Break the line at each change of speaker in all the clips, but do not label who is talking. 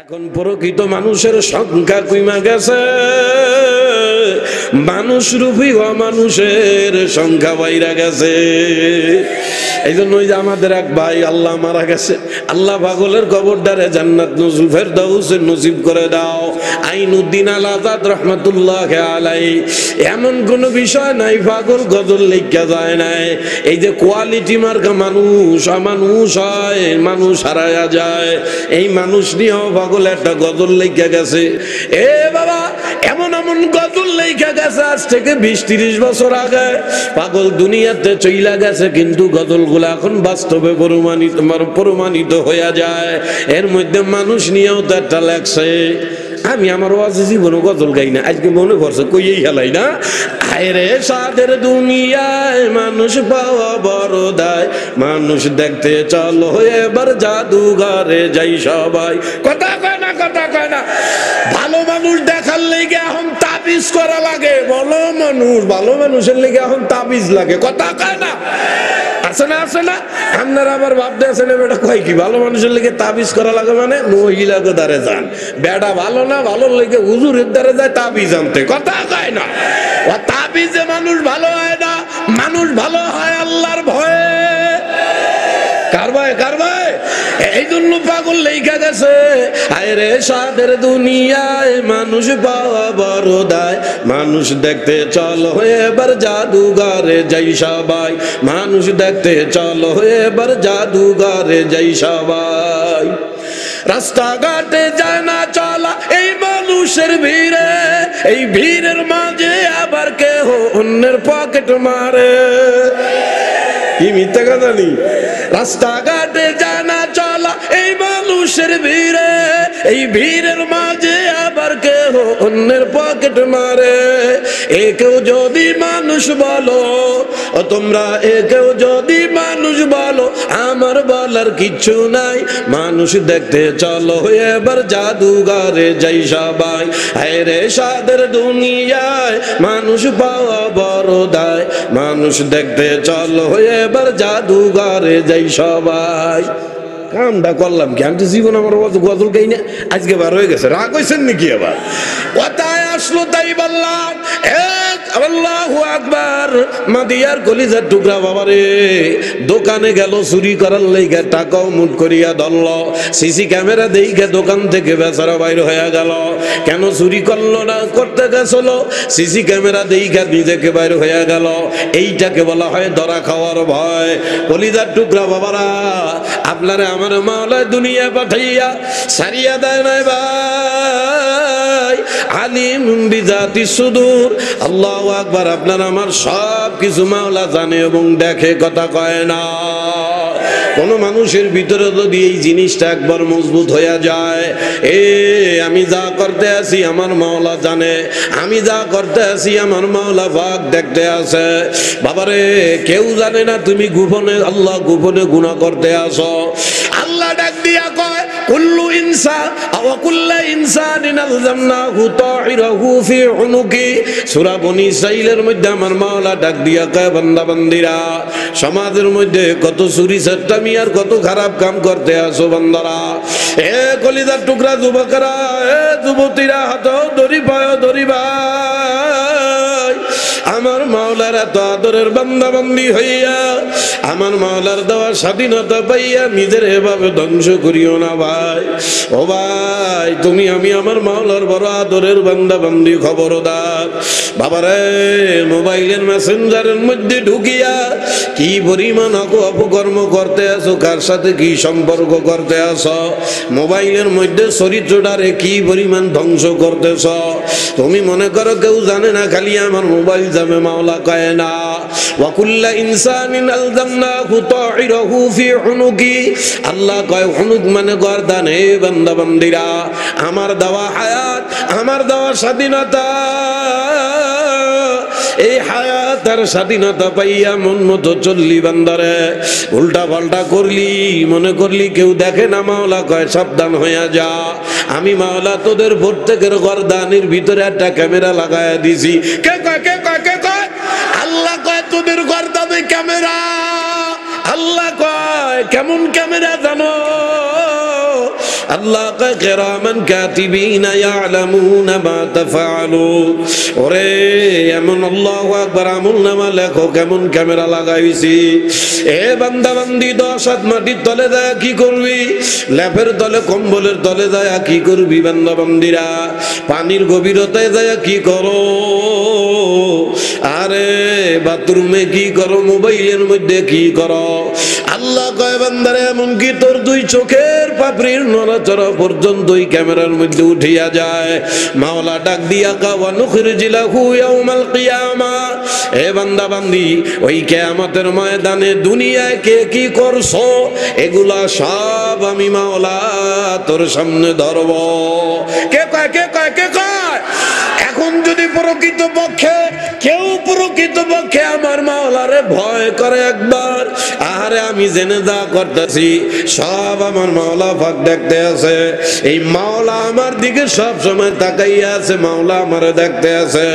এখন প্রকৃত মানুষের সংখ্যা কমে গেছে, মানুষ রূপী অমানুষের সংখ্যা বাইরে গেছে। এই জন্য ওই যে আমাদের এক ভাই আল্লাহ মারা গেছে, আল্লাহ পাগলের কবরটারে জান্নাত নজুল ফেরদাউসে নসিব করে দাও। আইনুদ্দিন আল আজাদ রহমাতুল্লাহ আলাইহি এমন কোন বিষয় নাই পাগল গজল লেখা যায় নাই। এই যে কোয়ালিটি মার্কা মানুষ অমানুষ হয়, মানুষ হারায়া যায়, এই মানুষ নিয়েও পাগল একটা গজল লেখা গেছে। এ বাবা এমন এমন গজল লেখা গেছে আজ থেকে 20-30 বছর আগে, পাগল দুনিয়াতে চইলা গেছে, কিন্তু গজলগুলো এখন বাস্তবে প্রমাণিত হয়ে যায়। এর মধ্যে মানুষ নিয়েও তো একটা লেখছে। আমি আমার ওয়াজে জীবনে গজল গাই না, আজকে মনে পড়ছে কইয়েই হেলাই না। আরে সাদের দুনিয়ায় মানুষ পাওয়া বড় দায়, মানুষ দেখতে চলো এবার জাদুঘরে যাই সবাই। কথা কয় না, কথা কয় না। ভালো মানুষ দেখার লেগে এখন তাবিজ করা লাগে। ভালো মানুষ, ভালো মানুষের লেগে এখন তাবিজ লাগে। কথা কয় না, আছে না, আছে না। আপনারা আবার ভাবতে আছেন বেটা কয় কি ভালো মানুষের লেগে তাবিজ করা লাগে, মানে মহিলাকে দ্বারে যান। বেটা ভালো না, ভালো লেগে হুজুরের দ্বারে যায় তাবিজ আনতে। কথা কয় না। ও তাবিজে মানুষ ভালো হয় না, মানুষ ভালো হয় আল্লাহর ভয়ে। কার ভয়ে, কার ভয়ে? এই জন্য পাগল লেখা গেছে, আরে সাদের দুনিয়ায় মানুষ পাওয়া বড় দায়, মানুষ দেখতে চলো এবার জাদুঘরে যাই সবাই, মানুষ দেখতে চলো এবার জাদুঘরে যাই সবাই। রাস্তাঘাটে যায় না চলা এই মানুষের ভিড়ে, এই ভিড়ের মাঝে আবার কেহ অন্যের পকেট মারে। কি মিথ্যা কথা নি? রাস্তাঘাটে যায় না চলা এই মানুষের ভিড়ে, এই ভিড়ের মাঝে আবার কেহ অন্যের পকেট মারে। একেও যদি মানুষ বলো, ও তোমরা একেও যদি মানুষ বলো, আমার বলার কিচ্ছু নাই, মানুষ দেখতে চলো এবার জাদুঘরে যাই সবাই। হায়রে সাদের দুনিয়ায় মানুষ পাওয়া বড় দায়, মানুষ দেখতে চলো এবার জাদুঘরে যাই সবাই। কামটা করলাম কি? আমি তো জীবন আমার গজল গাই না, আজকে বার হয়ে গেছে। রাগ হয়েছেন নাকি আবার? কথায় আসলো তাই বললাম। আল্লাহু আকবার। মাদিয়ার কলিজার টুকরা বাবারে দোকানে গেল চুরি করার লাইগা, টাকাও মুঠ করিয়া ধরল। সিসি ক্যামেরা দেখে দোকান থেকে বেচারা বাইর হয়ে গেল। কেন চুরি করলো না? করতে গেছিল, সিসি ক্যামেরা দেখে নিজেকে বাইর হয়ে গেল। এইটাকে বলা হয় ধরা খাওয়ার ভয়। কলিজার টুকরা বাবারা, আপনারা আমার মাওলায় দুনিয়া পাঠাইয়া সারিয়া দেয় নাই ভাই। আলিম বিজাতি সুদূর। আল্লাহু আকবার। আপনার আমার সব কিছু মাওলা জানে এবং দেখে। কথা কয় না। কোন মানুষের ভিতরে যদি এই জিনিসটা একবার মজবুত হয়ে যায়, আমি যা করতে আছি আমার মাওলা জানে, আমি যা করতে আছি আমার মাওলা পাক দেখতে আছে। বাবারে কেউ জানে না তুমি গোপনে, আল্লাহ গোপনে গুনাহ করতে আসো। আল্লাহ ডাক দিয়া কয়, কুল্লু ইনসান ওয়া কুল্লু ইনসানিন আলজামনাহু তাইরাহু ফি উনুকি। সূরা বনী ইসরাঈলের মধ্যে আমার মাওলা ডাক দিয়া কয়, বান্দা বান্দিরা, সমাজের মধ্যে কত চুরি চাট্টামি আর কত খারাপ কাম করতে আসো বান্দারা। এ কলিজার টুকরা যুবকেরা, এ যুবতীরা, হাতে ধরি পায় ধরি ভাই। আমার মাওলার এত আদরের বান্দা বান্দি হইয়া, আমার মাওলার দেওয়া স্বাধীনতা পাইয়া নিজের এভাবে ধ্বংস করিও না ভাই। ও ভাই, তুমি আমি আমার মাওলার বড় আদরের বান্দা বান্দি, খবরদার। বাবারে মোবাইলের মেসেঞ্জারের মধ্যে ঢুকিয়া কি পরিমাণ অপকর্ম করতে আসো, কার সাথে কি সম্পর্ক করতে আসো, মোবাইলের মধ্যে চরিত্রটারে কি পরিমাণ ধ্বংস করতেছ। তুমি মনে করো কেউ জানে না, খালি আমার মোবাইল যাবে। মাওলা কয় না, ওয়া কুল্লু ইনসানিন আলজামনাহু তাইরাহু ফি উনুকি। আল্লাহ কয় উনুক মানে গর্দান। হে বান্দা বান্দিরা, আমার দেওয়া হায়াত, আমার দেওয়া স্বাধীনতা, এই হায়াত আর স্বাধীনতা পাইয়া মন মতো চললি বান্দারে, উল্টা পাল্টা করলি, মনে করলি কেউ দেখে না। মাওলা কয় সাবধান হইয়া যা, আমি মাওলা তোদের প্রত্যেকের গর্দানের ভিতরে একটা ক্যামেরা লাগায়া দিছি। কে কয়, কে কয়, কে কয়? আল্লাহ কয় তোদের গর্দানে ক্যামেরা। আল্লাহ কয় কেমন ক্যামেরা জানো? আল্লাহ কয় কিরামান কাতিবিনা ইয়ালামুনা মা তাফআলুন। ওরে এমন আল্লাহু আকবার আমলনামা লেখো কেমন ক্যামেরা লাগাইছি। এ বান্দা বান্দি 10 হাত মাটির তলে যায় কি করবি, লেপের তলে কম্বলের তলে যায় কি করবি, বান্দা বান্দিরা পানির গভীরতায় যায় কি করো, আরে বাথরুমে কি করো, মোবাইলের মধ্যে কি করো। আল্লাহ কয় বান্দারে এমনকি তোর 2 চোখের পাপড়ির নড়াচড়া পর্যন্ত ওই ক্যামেরার মধ্যে উঠিয়া যায়। মাওলা ডাক দিয়া কাওয়া নুখরিজিলাহু ইয়াউমাল কিয়ামা। এ বান্দা বান্দি ওই কিয়ামতের ময়দানে দুনিয়ায় কে কি করছো এগুলা সব আমি মাওলা তোর সামনে ধরব। কে কয় কে কয় কে কয়? এখন যদি প্রকৃতপক্ষে কেউ প্রকৃতপক্ষে আমার মাওলারে ভয় করে একবার, আরে আমি জেনে যা করতেছি সব আমার মাওলা পাক দেখতে আছে। এই মাওলা আমার দিকে সব সময় তাকাইয়া আছে, মাওলা আমারে দেখতে আছে।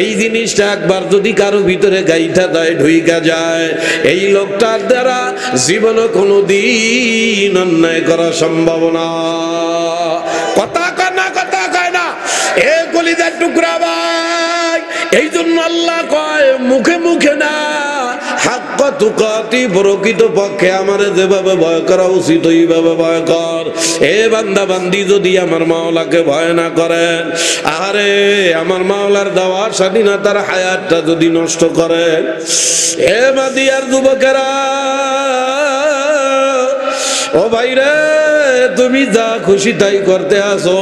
এই জিনিসটা একবার যদি কারো ভিতরে গাইথা দেয় ঢুইকা যায়, এই লোকটার দ্বারা জীবনে কোনোদিন অন্যায় করা সম্ভব না। কথা কয় না, কথা কয় না এ কলিজার টুকরা ভাই। এই জন্য আল্লাহ কয় মুখে মুখে না, হাক্ক তুকাতি প্রকৃত পক্ষে আমারে যেভাবে ভয় করা উচিত ওইভাবে ভয় কর। এ বান্দা বান্দি যদি আমার মাওলাকে ভয় না করেন, আরে আমার মাওলার দেওয়া স্বাধীনতার হায়াতটা যদি নষ্ট করেন, এ মাদিয়ার যুবকেরা ও ভাইরে তুমি যা খুশি তাই করতে আসো।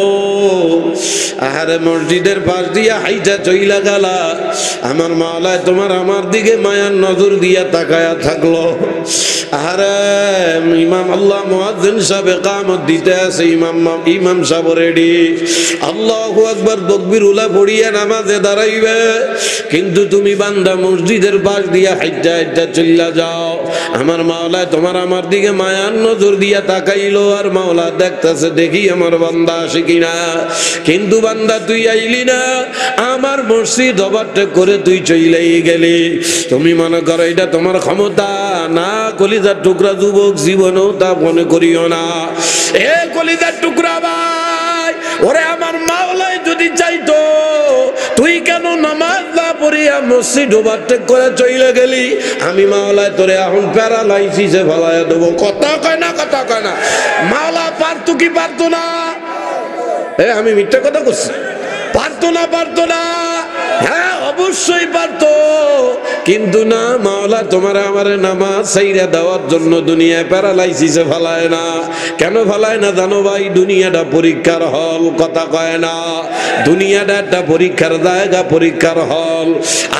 আরে মসজিদের পাশ দিয়া হাইটা চইলা গেলা, আমার মাওলায় তোমার আমার দিকে মায়ার নজর দিয়া তাকায়া থাকলো। আরে ইমাম আল্লাহ মুয়াজ্জিন সাহেব ইকামত দিতে আছে, ইমাম সাহেব রেডি, আল্লাহু আকবার তাকবীরুল্লাহ পড়িয়া নামাজে দাঁড়াইবে, কিন্তু তুমি বান্দা মসজিদের পাশ দিয়া হাইটা হাইটা চইলা যাও। আমার মাওলায় তোমার আমার দিকে মায়ার নজর দিয়া তাকাইলো, আর মাওলা দেখতেছে দেখি আমার বান্দা আসে কিনা। কিন্তু বান্দা তুই আইলি না, আমার মসজিদ ওভারটেক করে তুই চইলাই গেলি। তুমি মনে করো এটা তোমার ক্ষমতা না, কলিজার টুকরা যুবক জীবনেও তা মনে করিও না। এ কলিজার টুকরা ভাই, ওরে আমার মাওলাই যদি চাইতো তুই কেন নামাজ না পড়িয়া মসজিদ ওভারটেক করে চইলে গেলি, আমি মাওলায় তোরে এখন প্যারালাইসিসে ফেলাইয়া দেবো। কথা কয় না, কথা কয় না। মাওলা পারতো কি পারতো না? আমি মিথ্যা কথা করছি? পারতো না, পারতো না? হ্যাঁ অবশ্যই পারতো, কিন্তু না, মাওলা তোমার আমারে নামাজ ছাইরা দেওয়ার জন্য দুনিয়ায় প্যারালাইসিসে ফেলায় না। কেন ফেলায় না জানো ভাই? দুনিয়াটা পরীক্ষার হল। কথা কয় না? দুনিয়াটা একটা পরীক্ষার জায়গা, পরীক্ষার হল।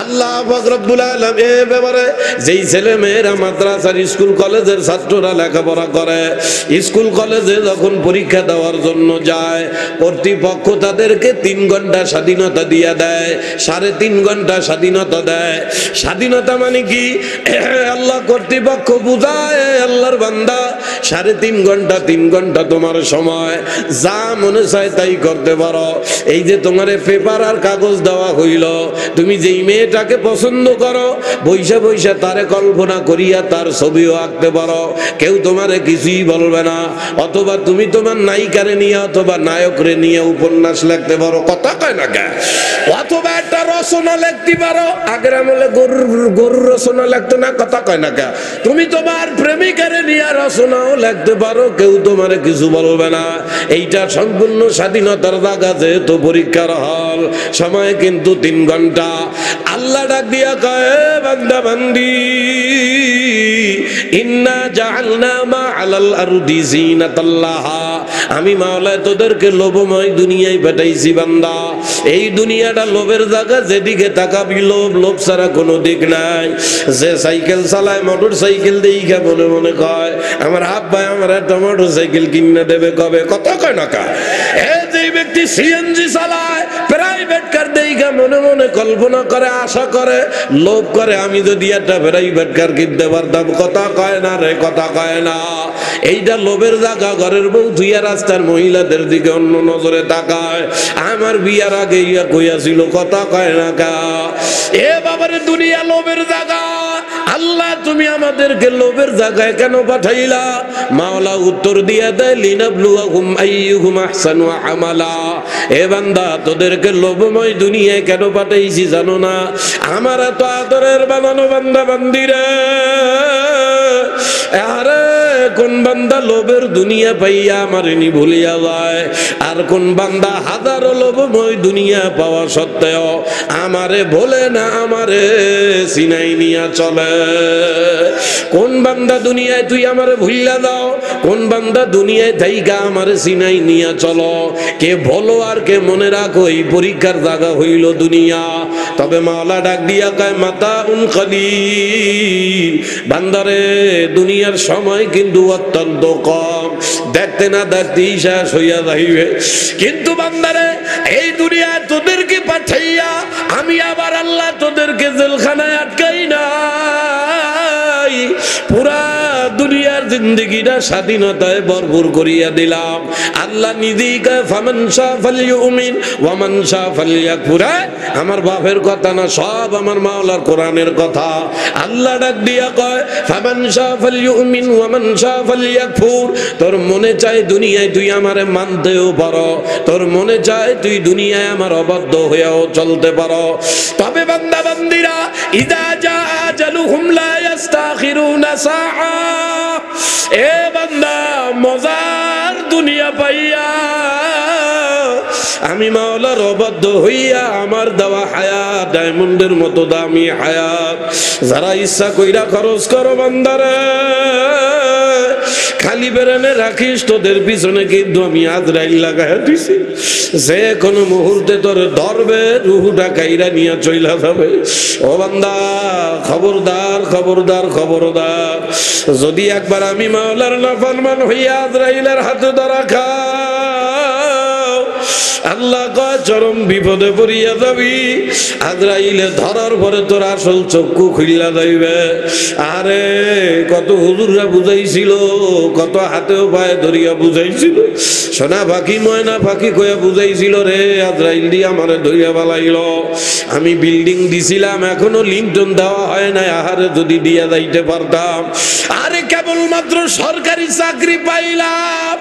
আল্লাহ পাক রব্বুল আলামিন এ ব্যাপারে যেই ছেলে মেয়েরা মাদ্রাসার স্কুল কলেজের ছাত্ররা লেখাপড়া করে, স্কুল কলেজে যখন পরীক্ষা দেওয়ার জন্য যায়, কর্তৃপক্ষ তাদেরকে 3 ঘন্টা স্বাধীনতা দিয়া দেয়, 3.5 ঘন্টা স্বাধীনতা দেয়। স্বাধীনতা মানে কি? আল্লাহ কর্তৃপক্ষ বুঝায় আল্লাহর বান্দা 3.5 ঘন্টা 3 ঘন্টা তোমার সময়, যা মনে চায় তাই করতে পারো। এই যে তোমার পেপার আর কাগজ দেওয়া হইল, তুমি যেই মেয়েটাকে পছন্দ করো বৈশা বৈশা তারে কল্পনা করিয়া তার ছবিও আঁকতে পারো, কেউ তোমারে কিছুই বলবে না। অথবা তুমি তোমার নায়িকারে নিয়ে অথবা নায়করে নিয়ে উপন্যাস লিখতে পারো। কথা কয় না কে? অথবা একটা রচনা লিখতে পারো। আগের আমলে গরুর রচনা লিখতো না? কথা কয় না কে? তুমি তোমার প্রেমিকারে নিয়ে রচনাও লিখতে পারো, কেউ তোমারে কিছু বলবে না। এইটা সম্পূর্ণ স্বাধীনতার জায়গা, যেহেতু পরীক্ষার হল, সময় কিন্তু 3 ঘন্টা। আল্লাহ ডাক দিয়া কয় বান্দা বান্দি, ইন্না জাআলনা মা আলাল আরদি জিনাতাল্লাহা, আমি মাওলা তোদেরকে লোভময় দুনিয়ায় পাঠাইছি বান্দা। এই দুনিয়াটা লোভের জায়গা, যেদিকে তাকাবি লোভ, লোভ ছাড়া কোনো দিক নাই। যে সাইকেল চালায়, মোটর সাইকেল দেখে মনে মনে কয় আমার আব্বা আমার একটা মোটর সাইকেল কিনে দেবে কবে। কথা কয় না কা? যে ব্যক্তি সিএনজি চালায়, প্রাইভেট কার দেখে মনে মনে কল্পনা করে, আশা করে, লোভ করে আমি যদি একটা প্রাইভেট কার কিনতে পারতাম। কথা কয় না রে? কথা কয় না? এইটা লোভের জায়গা। ঘরের বউ ধুইয়া রাস্তার মহিলাদের দিকে অন্য নজরে তাকায়। আমার বিয়ার আগে ইয়া কইয়াছিল। কথা কয় না কা? এ বাবারে দুনিয়া লোভের জায়গা। আল্লাহ তুমি আমাদেরকে লোভের জায়গায় কেন পাঠাইলা? মাওলা উত্তর দিয়া দেয় লিনাবলুয়াহুম আইয়ুহুম আহসানু আমালা। এ বান্দা তোদেরকে লোভময় দুনিয়ায় কেন পাঠাইছি জানো না? আমার এত আদরের বানানো বান্দা বান্দিরা, আরে কোন বান্দা লোভের দুনিয়া পাইয়া আমারে ভুলিয়া যায়, আর কোন বান্দা হাজারো লোভময় দুনিয়া পাওয়া সত্ত্বেও আমারে ভোলে না, আমারে সিনাই নিয়া চলে। কোন বান্দা দুনিয়ায় তুই আমারে ভুলিয়া দাও, কোন বান্দা দুনিয়ায় থাইকা আমারে সিনাই নিয়া চলো। কে ভোলো আর কে মনে রাখো, এই পরীক্ষার জায়গা হইল দুনিয়া। তবে মাওলা ডাক দিয়া কয় মাতাউন কলিল, বান্দারে দুনিয়ার সময় কিন্তু অত্যন্ত কম, দেখতে না দেখতেই শেষ হইয়া যাইবে। কিন্তু বান্দারে এই দুনিয়ায় তোদেরকে পাঠাইয়া আমি আবার আল্লাহ তোদেরকে জেলখানায় আটকাই নাই, পুরা দুনিয়ার জিন্দেগিটা স্বাধীনতায় ভরপুর করিয়া দিলাম। আল্লাহ নিজেই কয় ফামান শাআ ফালইউমিন ওয়া মান শাআ ফালইয়াকফুর। আমার বাপের কথা না, সব আমার মাওলার কোরআনের কথা। আল্লাহ ডাক দিয়া কয় ফামান শাআ ফালইউমিন ওয়া মান শাআ ফালইয়াকফুর। তোর মনে চায় দুনিয়ায় তুই আমারে মানতেও পারো, তোর মনে চায় তুই দুনিয়ায় আমার অবাধ্য হয়েও চলতে পারো। তবে বান্দা বান্দিরা ইযা জা আজালুহুম লা ইস্তাখিরুনা সাআ। এ বান্দা মজার দুনিয়া পাইয়া আমি মাওলার অবাধ্য হইয়া আমার দেওয়া হায়াত ডায়মন্ডের মতো দামি হায়াত যারা ইচ্ছা কইরা খরচ করো বান্দারে, খালি বেরেনে রাখিস তোদের পিছনে কিন্তু আমি আজরাইল লাগাইয়া দিছি, যে কোনো মুহূর্তে তোর ধরবে, রুহুটা কাইরা নিয়ে চইলা যাবে। ও বান্দা খবরদার খবরদার খবরদার, যদি একবার আমি মাওলার নাফরমান হইয়া আজরাইলের হাতে ধরা খাও, আল্লাহ কয় চরম বিপদে পড়িয়া যাবি। আজরাইলে ধরার পরে তোর আসল চক্ষু খুইলা যাইবে। আরে কত হুজুররা বুঝাইছিল, কত হাতেও পায়ে ধরিয়া বুঝাইছিল, সোনা পাখি ময়না পাখি কইয়া বুঝাইছিল রে, আজরাইল দিয়ে আমারে ধরিয়া বালাইল। আমি বিল্ডিং দিছিলাম, এখনো লিংটন দেওয়া হয় নাই, আহারে যদি দিয়া যাইতে পারতাম। আরে কেবলমাত্র সরকারি চাকরি পাইলাম,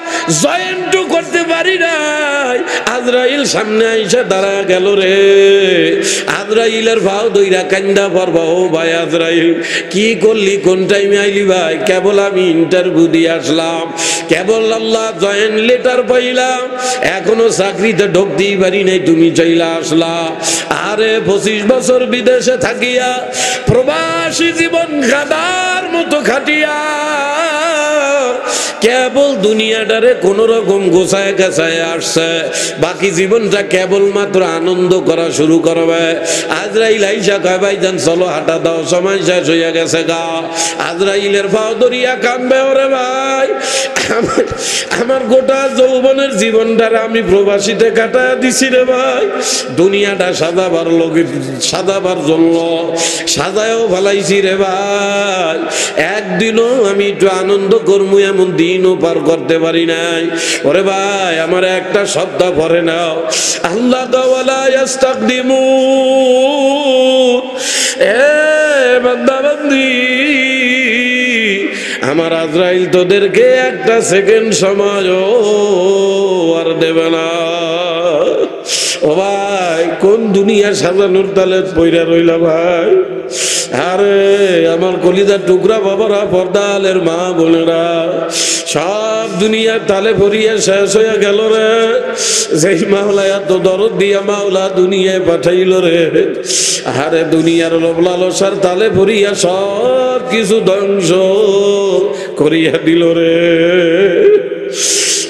জয়েন্টও করতে পারি নাই, আজরাইল সামনে আইসা দাঁড়া গেল রে। আজরাইলের ভাও দইরা কান্দা পড়বা, ও ভাই আজরাইল কি করলি, কোন টাইমে আইলি ভাই? কেবল আমি ইন্টারভিউ দিয়ে আসলাম, কেবল আল্লাহ জয়েন্ট লেটার পাইলাম, এখনো চাকরিতে ঢুকতেই পারি নাই, তুমি চাইলা আসলা। আরে 25 বছর বিদেশে থাকিয়া প্রবাসী জীবন গাদার মতো খাটিয়া কেবল দুনিয়াটারে কোন রকম গোছায় গাছায় আসছে, বাকি জীবনটা কেবল মাত্র আনন্দ করা শুরু করবে। আজরাইল আইসা কয় ভাইজান চলো হাঁটা দাও, সময় শেষ হইয়া গেছে গা। আজরাইলের পাও ধরিয়া কানবে, ওরে ভাই আমার গোটা যৌবনের জীবনটারে আমি প্রবাসীতে কাটায় দিছি রে ভাই, দুনিয়াটা সাজাবার লোকে সাজাবার জন্য সাজায়ও ভালাইছি রে ভাই, একদিনও আমি একটু আনন্দ করবো এমন দিনও পার করতে পারি নাই। ওরে ভাই আমার একটা শব্দ পড়ে নাও, আল্লাহ ওয়ালা ইস্তাকদিমুন। এ বান্দা বান্দি, আমার আজরাইল তোদেরকে একটা সেকেন্ড সময়ও আর দেবে না। ও ভাই কোন দুনিয়া সাজানোর তালে পইরা রইলা ভাই। আরে আমার কলিজার টুকরা বাবারা, পর্দালের মা বোনেরা, সব দুনিয়ার তালে পড়িয়া শেষ হয়ে গেল রে। যেই মাওলা এত দরদ দিয়া মাওলা দুনিয়ায় পাঠাইল রে, আরে দুনিয়ার লোভ লালসার তালে পড়িয়া সব কিছু ধ্বংস করিয়া দিল রে।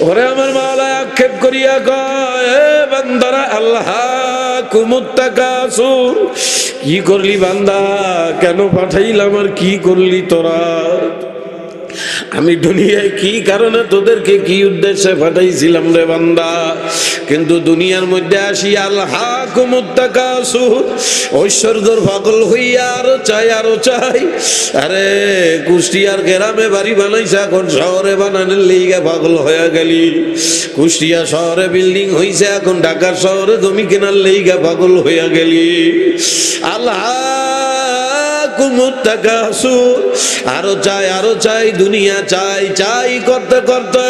ওরে আমার মাওলা আক্ষেপ করিয়া কয়, এ বান্দারা আল্লাহ কুমুত্তাকাসুর, কি করলি বান্দা, কেন পাঠাইলাম আর কি করলি তোরা? আমি দুনিয়ায় কি কারণে তোদেরকে কি উদ্দেশ্যে পাঠাইছিলাম রে বান্দা? কিন্তু দুনিয়ার মধ্যে আসি আল্লাহ কুমুত্তাকাসুর, ঐশ্বর্যর পাগল হইয়া আরো চাই আরো চাই। আরে কুষ্টিয়ার গ্রামে বাড়ি বানাইছে, এখন শহরে বানানোর লিগে পাগল হয়ে গেলি। কুষ্টিয়া শহরে বিল্ডিং হইছে, এখন ঢাকার শহরে জমি কেনার লিগে পাগল হইয়া গেলি। আল্লাহ আলহাকুমুত তাকাসুর, আরো চাই দুনিয়া চাই করতে করতে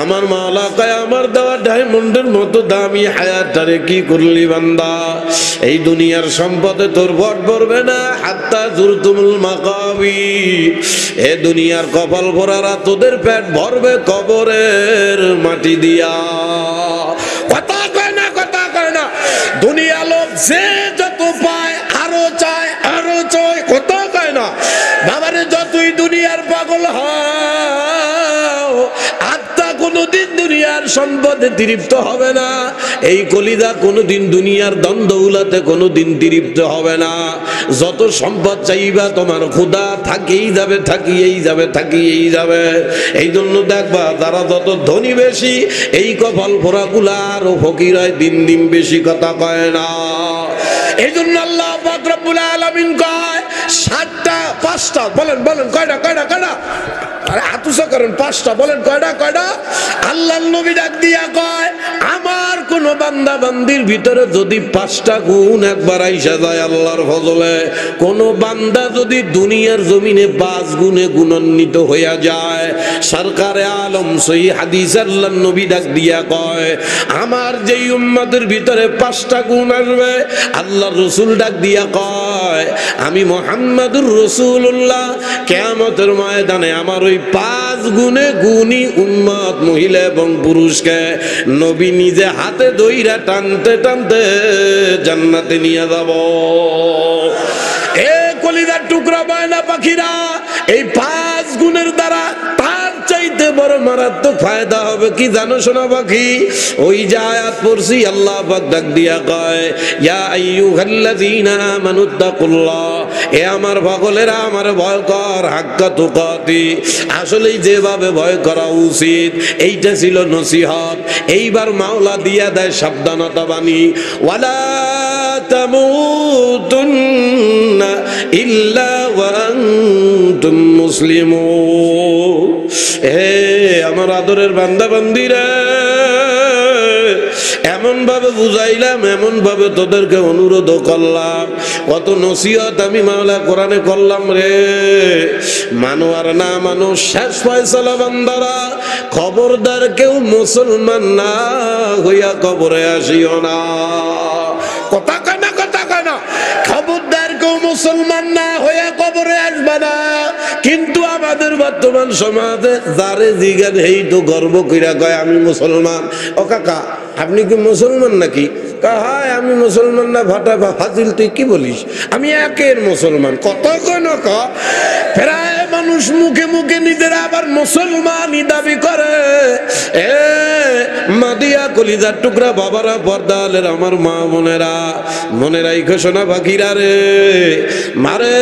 আমার মাওলা কয় আমার দেওয়া ডায়মন্ডের মতো দামি হায়াতটারে কি করলি বান্দা? এই দুনিয়ার সম্পদে তোর ভট ভরবে না। হাত্তা জুরতুমুল মাকাবির, এ দুনিয়ার কপাল ভরারা তোদের পেট ভরবে কবরের মাটি দিয়া। কথা কয় না দুনিয়া লোক যে যত পায় আরো চায় কথা কয় না বাবারে, যতই দুনিয়ার পাগল হও আত্মা কোনদিন দুনিয়ার সম্পদে তৃপ্ত হবে না। এই কলিজা কোনদিন দুনিয়ার দ্বন্দ্বউলাতে কোনদিন তৃপ্ত হবে না। যত সম্পদ চাইবা তোমার ক্ষুধা থাকিয়েই যাবে। এই জন্য দেখবা যারা যত ধনী বেশি এই কপাল ফোরাগুলা আরো ফকির হয়, দিন দিন বেশি কথা কয় না। এই জন্য আল্লাহ পাক রব্বুল আলামিন কয় 7টা 5টা বলেন কয়টা আরে আতুসা করেন 5টা বলেন কয়টা আল্লাহর নবী ডাক দিয়া কয় আমার কোন বান্দা বান্দির ভিতরে যদি 5টা গুণ একবার আইসা যায় আল্লাহর ফজলে, কোন বান্দা যদি দুনিয়ার জমিনে 5 গুণে গুণান্বিত হইয়া যায়, সরকারে আলম সহিহ হাদিস আল্লাহর নবী ডাক দিয়া কয় আমার যেই উম্মতের ভিতরে 5টা গুণ আসবে, আল্লাহর রাসূল ডাক দিয়া কয় আমি মুহাম্মদুর রাসূলুল্লাহ কিয়ামতের ময়দানে আমার ওই 5 গুণে গুণী উম্মত মহিলা এবং পুরুষকে নবী নিজে হাতে ধইরা টানতে জান্নাতে নিয়ে যাব। এ কলিজার টুকরা বায়না পাখিরা, এই 5 গুণের দ্বারা তার চাইতে বড় মারাত্মক ফায়দা হবে কি জানো শোনা পাখি? ওই যে আয়াত পড়ছি আল্লাহ পাক ডাক দিয়া কয় ইয়া আইয়ুহাল্লাযীনা আমানুত্তাকুল্লাহ, এ আমার পাগলেরা আমার ভয় কর হাক্কা তুকাতি। আসলেই যেভাবে ভয় করা উচিত এইটা ছিল নসিহত। এইবার মাওলা দিয়া দেয় সাবধানতা বাণী, ওয়ালা তামুতুন্না ইল্লা ওয়া আনতুম মুসলিমুন। হে আমার আদরের বান্দা বান্দিরা, এমন ভাবে বুঝাইলাম, এমন ভাবে তোদেরকে অনুরোধ করলাম, কত নসিহত আমি মাওলা কোরআনে করলাম রে। মানো আর না মানো শেষ ফয়সালা বান্দারা, খবরদার কেউ মুসলমান না হইয়া কবরে আসিও না। কথা কয় না খবরদার কেউ মুসলমান না হইয়া কবরে আসবে না। কিন্তু আমাদের বর্তমান সমাজে যারে জিজ্ঞাসা এই তো গর্ব কইরা কয় আমি মুসলমান। ও কাকা আপনি কি মুসলমান নাকি? হায় আমি মুসলমান না ভাটা ফাজিল, তুই কি বলিস? আমি একের মুসলমান। কত কোন প্রায় মানুষ মুখে মুখে নিজেরা আবার মুসলমানই দাবি করে। এ মাদিয়া কলিজার টুকরা বাবারা, পর্দালের আমার মা বোনেরা, মনে রাইখো শোনা পাখিরা রে মারে,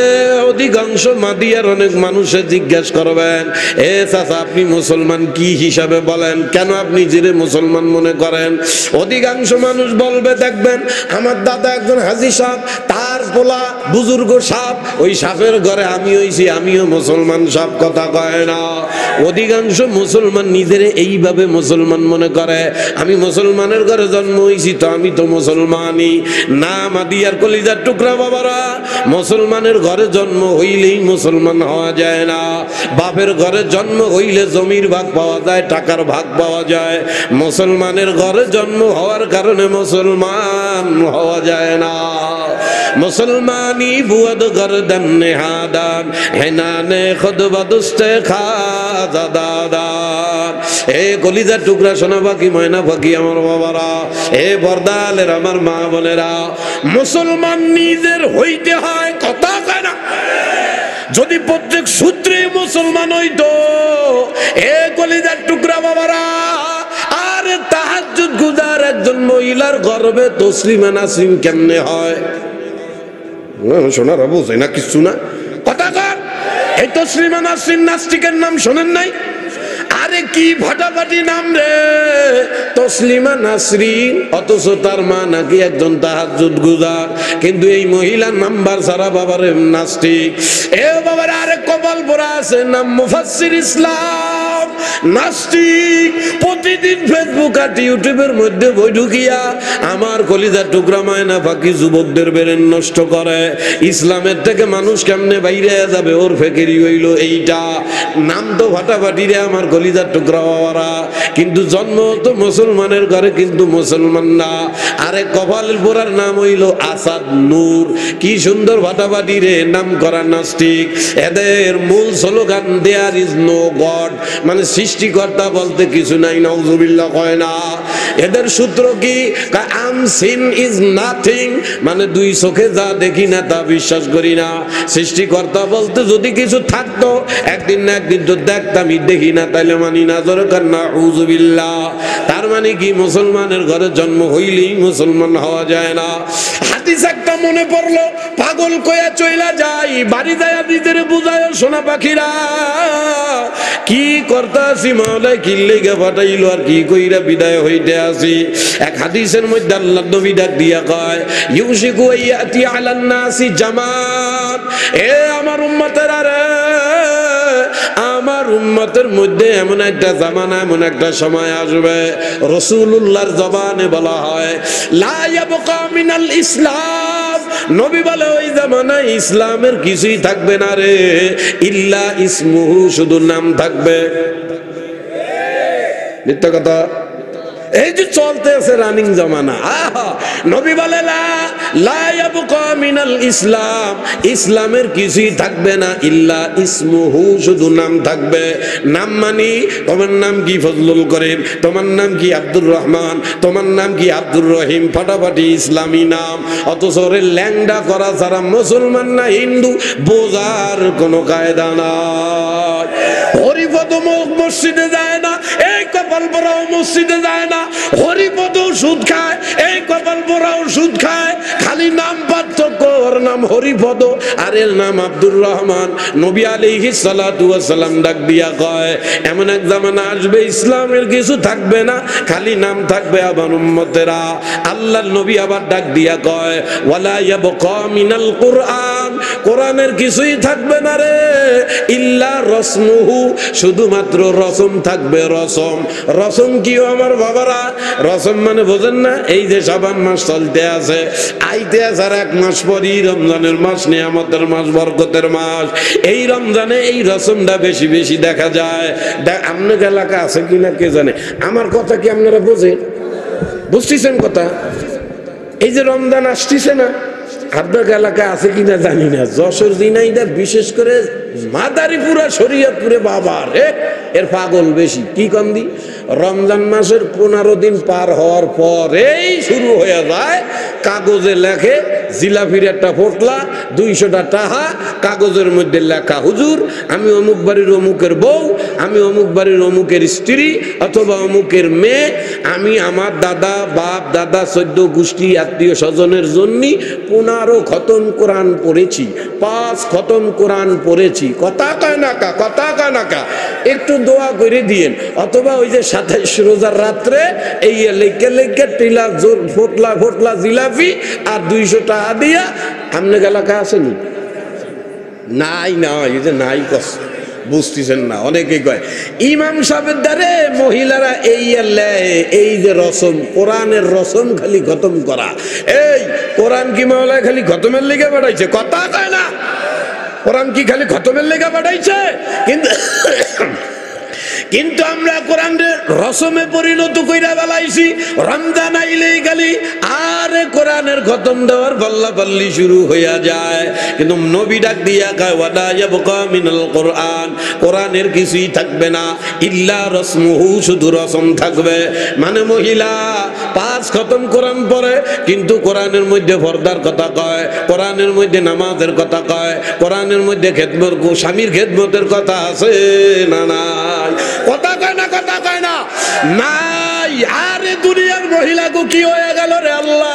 অধিকাংশ মাদিয়ার অনেক মানুষে জিজ্ঞাসা করবেন এ চাচা আপনি মুসলমান কি হিসাবে বলেন, কেন আপনি জিরে মুসলমান মনে করেন? অধিকাংশ মানুষ বলবে দেখবেন আমার দাদা একজন হাজী সাহেব, তার পোলা বুজুর্গ সাহেব, ওই সাহেবের ঘরে আমি হইছি, আমিও মুসলমান। সব কথা কয় না। অধিকাংশ মুসলমান নিজের এইভাবে মুসলমান মনে করে, আমি মুসলমানের ঘরে জন্ম হইছি তো আমি তো মুসলমানই না। মাদিয়ার কলিজার টুকরা বাবারা, মুসলমানের ঘরে জন্ম হইলেই মুসলমান হওয়া যায় না। বাপের ঘরে জন্ম হইলে জমির ভাগ পাওয়া যায়, টাকার ভাগ পাওয়া যায়। মুসলমানের ঘরে জন্ম হওয়ার কারণে মুসলমান হওয়া যায় না। মুসলমানি বুয়াদ গরদন নেহাদান হেনানে খুদ বদুস্তে খাজা দাদান। এ কলিজার টুকরা সোনা পাখি ময়না পাখি আমার বাবারা, এ পর্দালের আমার মা বোনেরা, মুসলমান নিজের হইতে হয়। কথা কয় না? যদি প্রত্যেক সূত্রে মুসলমান হইতো, এ কলিজার টুকরা বাবারা, আর তাহাজ্জুদ গুজার একজন মহিলার গর্ভে তসলিমা নাসরিন কেমনে হয়? শোনারা বোঝে না কিছু না। কথা কর, এই তসলিমা নাসরিন নাস্তিকের নাম শোনেন নাই? আরে কি ফাটাফাটি নাম রে, তসলিমা নাসরিন, অথচ তার মা নাকি একজন তাহাজ্জুদ গুজার। কিন্তু এই মহিলার নাম্বার সারা বাবার নাস্তিক। এ বাবার আরে কপাল পোড়া আছে, নাম মুফাসসির ইসলাম। ইসলাম নাস্তিক প্রতিদিন ফেসবুক আর ইউটিউবের মধ্যে বই ঢুকিয়া আমার কলিজার টুকরা মায়না পাখি যুবকদের ব্রেন নষ্ট করে। ইসলামের থেকে মানুষ কেমনে বাইরে যাবে ওর ফেকেরি হইল এইটা। নাম তো ফাটাফাটি রে আমার কলিজার টুকরা বাবারা, কিন্তু জন্ম তো মুসলমানের ঘরে কিন্তু মুসলমান না। আরে কপালের পোড়ার নাম হইল আসাদ নূর। কি সুন্দর ফাটাফাটি রে, নাম করা নাস্তিক। এদের মূল slogan there is no God, মানে সৃষ্টিকর্তা বলতে কিছু নাই, নাউজুবিল্লাহ কয় না। এদের সূত্র কি? আনসিন ইজ নাথিং, মানে দুই চোখে যা দেখি না তা বিশ্বাস করি না। সৃষ্টিকর্তা বলতে যদি কিছু থাকতো একদিন না একদিন তো দেখতাম, দেখি না তাইলে মানি না। দরকার না নাউজুবিল্লাহ। তার মানে কি মুসলমানের ঘরে জন্ম হইলেই মুসলমান হওয়া যায় না। হাদিস একটা মনে পড়লো, পাগল কয়া চইলা যাই, বাড়ি যায় নিজের বুঝায় সোনা পাখিরা কি করতাছি মাওলায় কিল্লে গে ফাটাইলো আর কি কইরা বিদায় হইতে আসি। এক হাদিসের মধ্যে আল্লাহ নবী ডাক দিয়া কয়, ইউশিকু আইয়াতি আলান নাসি জামান, এ আমার উম্মতেরা রে, আমার উম্মতের মধ্যে এমন একটা জামানা, এমন একটা সময় আসবে, রাসূলুল্লাহর জবানে বলা হয় লা ইয়াবকা মিনাল ইসলাম, নবী বলে ওই জামানায় ইসলামের কিছুই থাকবে না রে, ইল্লা ইসমুহু, শুধু নাম থাকবে। মিথ্যা কথা। এই যে চলতে আছে রানিং জামানা, নবী বলে লা ইয়াবকা মিনাল ইসলাম, ইসলামের কিছুই থাকবে না, ইল্লা ইসমুহু, শুধু নাম থাকবে। নাম মানি তোমার নাম কি ফজলুল করিম, তোমার নাম কি আব্দুর রহমান, তোমার নাম কি আব্দুর রহিম, ফাটাফাটি ইসলামী নাম। অথচ ওরে ল্যাংডা করা ছাড়া মুসলমান না হিন্দু বোঝার কোনো কায়দা নাই। হরিপদ মসজিদে যায় না, এই কপাল পরাও মসজিদে যায় না। হরিপদ সুদ খায়, এই কপাল পরাও সুদ খায়। খালি নাম পার্থক্য, ওর নাম হরিপদ আর এর নাম আব্দুর রহমান। নবী আলাইহিস সালাতু ওয়াস সালাম ডাক দিয়া কয়, এমন এক জামানা আসবে ইসলামের কিছু থাকবে না, খালি নাম থাকবে। আবার উম্মতেরা, আল্লাহর নবী আবার ডাক দিয়া কয়, ওয়ালা ইয়াবকা মিনাল কুরআন, কোরআনের কিছুই থাকবে না রে, ইল্লা রসমুহু, শুধুমাত্র রসম থাকবে। রসম, রসম কি আমার বাবারা? রসম মানে বোঝেন না? এই যে শাবান মাস চলতে আছে, আইতে আছে আর এক মাস পরই রমজানের মাস, নিয়ামতের মাস, বরকতের মাস। এই রমজানে এই রসমটা বেশি বেশি দেখা যায়। আপনার এলাকা আছে কিনা কে জানে। আমার কথা কি আপনারা বোঝেন? বুঝতেছেন কথা? এই যে রমজান আসতেছে না, আপনার এলাকা আছে কিনা জানি না। যশোর ঝিনাইদহ বিশেষ করে মাদারীপুরা শরীয়তপুরে বাবা রে, এর পাগল বেশি। কি কন্দি, রমজান মাসের 15 দিন পার হওয়ার পরেই শুরু হয়ে যায়, কাগজে লেখে জিলাপির একটা পোটলা 200টা টাকা, কাগজের মধ্যে লেখা, হুজুর আমি অমুক বাড়ির অমুকের বউ, আমি অমুক বাড়ির অমুকের স্ত্রী অথবা অমুকের মেয়ে, আমি আমার দাদা বাপ দাদা 14 গোষ্ঠী আত্মীয় স্বজনের জন্য 15 খতম কোরআন পড়েছি, 5 খতম কোরআন পড়েছি। কথা কয় না কা, কথা কয় না কা, একটু দোয়া করে দিয়েন। অথবা ওই যে 27 রোজার রাত্রে এই লেখে লেখে টিলা ফোটলা ফোটলা জিলাপি আর 200 টাকা দিয়া। আপনার এলাকা আসেনি? নাই না, এই যে নাই কস, বুঝতেছেন না। অনেকেই কয় ইমাম সাহেবের দ্বারে মহিলারা এই যে রসম, কোরআনের রসম খালি খতম করা। এই কোরআন কি মাওলা খালি খতমের লেগে পাঠাইছে? কথা কয় না। কোরআন কি খালি খতমের লেগে পাঠাইছে? কিন্তু আমরা কোরআনের রসমে পরিণত কইরা বেলাইছি। রমজান আইলেই খালি আরে কোরআনের খতম দেওয়ার পাল্লা পাল্লি শুরু হইয়া যায়। কিন্তু নবী ডাক দিয়া কয়, ওয়ালা ইয়াবকা মিনাল কোরআন, কোরআনের কিছুই থাকবে না, ইল্লা রসমুহু, শুধু রসম থাকবে। মানে মহিলা 5 খতম কোরআন পড়ে, কিন্তু কোরআনের মধ্যে পর্দার কথা কয়, কোরআনের মধ্যে নামাজের কথা কয়, কোরআনের মধ্যে খেদমত, স্বামীর খেদমতের কথা আছে না নাই? কথা কয় না, কথা কয় না, নাই। আরে দুনিয়ার মহিলা গো কি হয়ে গেল রে আল্লাহ।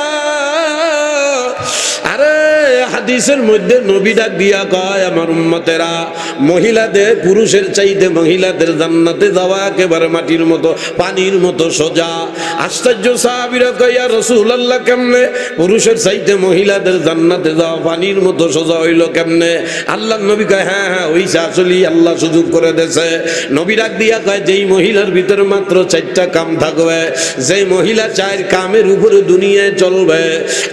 আরে হাদিসের মধ্যে নবী ডাক দিয়া কয় আমার উম্মতেরা মহিলাদের পুরুষের চাইতে মহিলাদের জান্নাতে যাওয়া একেবারে মাটির মতো পানির মতো সোজা। আশ্চর্য সাহাবীরা কয় ইয়া রাসূলুল্লাহ কেমনে পুরুষের চাইতে মহিলাদের জান্নাতে যাওয়া পানির মতো সোজা হইল কেমনে? আল্লাহর নবী কয় হ্যাঁ হ্যাঁ ওইসা আসলেই আল্লাহ সুযোগ করে দেছে। নবী ডাক দিয়া কয় যেই মহিলার ভিতরে মাত্র 4টা কাম থাকবে, যে মহিলা 4 কামের উপরে দুনিয়ায় চলবে,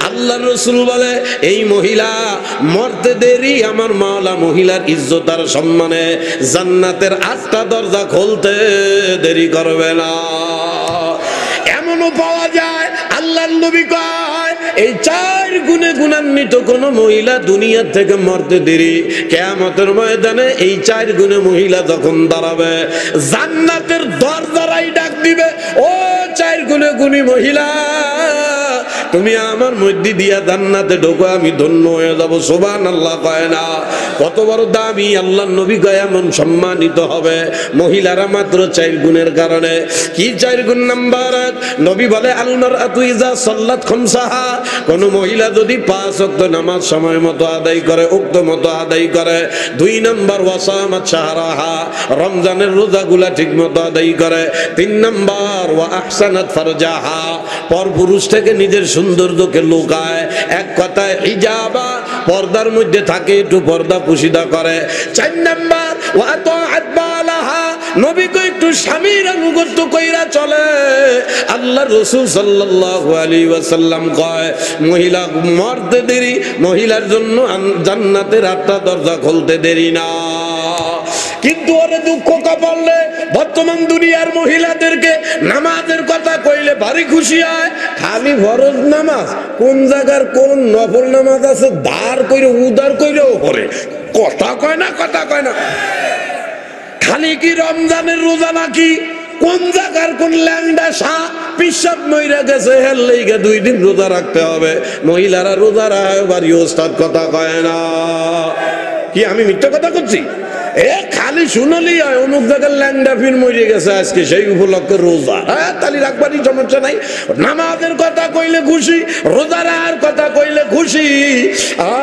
আল্লাহর রাসূল বলে এই মহিলা মরতে দেরি আমার মাওলা মহিলার ইজ্জত আর সম্মানে জান্নাতের 8টা দরজা খুলতে দেরি করবে না। এমনও পাওয়া যায় আল্লাহর নবী কয় এই 4 গুণে গুণান্বিত কোন মহিলা দুনিয়া থেকে মরতে দেরি, কিয়ামতের ময়দানে এই 4 গুণে মহিলা যখন দাঁড়াবে জান্নাতের দরজারাই ডাক দিবে, ও 4 গুণে গুণী মহিলা তুমি আমার মধ্যে দিয়া জান্নাতে ঢোকো, আমি ধন্য হয়ে যাব। সুবহানাল্লাহ কয় না? কত বড় দামি আল্লাহর নবী কয় এমন সম্মানিত হবে মহিলারা মাত্র 4 গুণের কারণে। কি 4 গুণ? নাম্বার 1 নবী বলে আল মারআতু ইযা সাল্লাত খামসাহা, কোন মহিলা যদি 5 ওয়াক্ত নামাজ সময় মতো আদায় করে, উক্ত মতো আদায় করে। 2 নাম্বার ওয়াসামাত শাহরাহা, রমজানের রোজাগুলা ঠিকমতো আদায় করে। 3 নাম্বার ওয়া আহসানাত ফারজাহা, পরপুরুষ থেকে নিজের সৌন্দর্যকে লুকায়, এক কথায় হিজাবা পর্দার মধ্যে থাকে, একটু পর্দা পুশিদা করে। 4 নাম্বার ওয়া আতাআত বালাহা, নবী কো একটু স্বামীর আনুগত্য কইরা চলে। আল্লাহ রাসূল সাল্লাল্লাহু আলাইহি ওয়াসাল্লাম কয় মহিলা মরতে দেরি, মহিলার জন্য জান্নাতের 8টা দরজা খুলতে দেরি না। কিন্তু ওরে দুঃখ কপালে বর্তমান দুনিয়ার মহিলাদেরকে নামাজের কথা কইলে ভারী খুশি হয়। খালি ফরজ নামাজ, কোন জায়গার কোন নফল নামাজ আছে ধার কইরে উদার কইরেও করে, কথা কয় না, কথা কয় না। খালি কি রমজানের রোজা নাকি কোন জায়গার কোন ল্যাংডা সা পিসাব মইরা গেছে হেল লাইগা 2 দিন রোজা রাখতে হবে। মহিলারা রোজা রাখে বাড়ি ওস্তাদ, কথা কয় না। কি আমি মিথ্যা কথা করছি? খালি শুনলি অমুক জায়গার ল্যাংডা ফির মরে গেছে আজকে, সেই উপলক্ষে রোজা। হ্যাঁ তালি রাখবারই সমস্যা নাই। নামাজের কথা কইলে খুশি, রোজার আর কথা কইলে খুশি।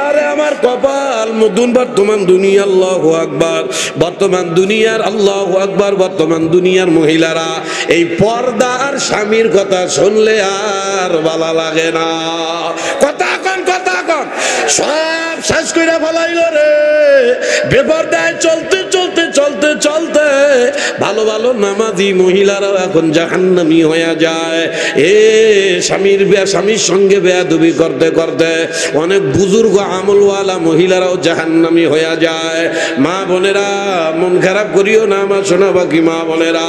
আরে আমার কপাল মধুন বর্তমান দুনিয়া, আল্লাহু আকবার, বর্তমান দুনিয়ার আল্লাহু আকবার, বর্তমান দুনিয়ার মহিলারা এই পর্দা আর স্বামীর কথা শুনলে আর ভালো লাগে না। কথা কন, কথা কন, সব শেষ কইরা ফলাইল রে। বেপরদায় চলতে চলতে চলতে চলতে ভালো ভালো নামাজি মহিলারাও এখন জাহান্নামী হয়ে যায়। স্বামীর সঙ্গে বেয়াদবি করতে করতে অনেক বুজুর্গ আমলওয়ালা মহিলারাও জাহান্নামী হয়ে যায়। মা বোনেরা মন খারাপ করিও না, আমার শোনা বাকি মা বোনেরা,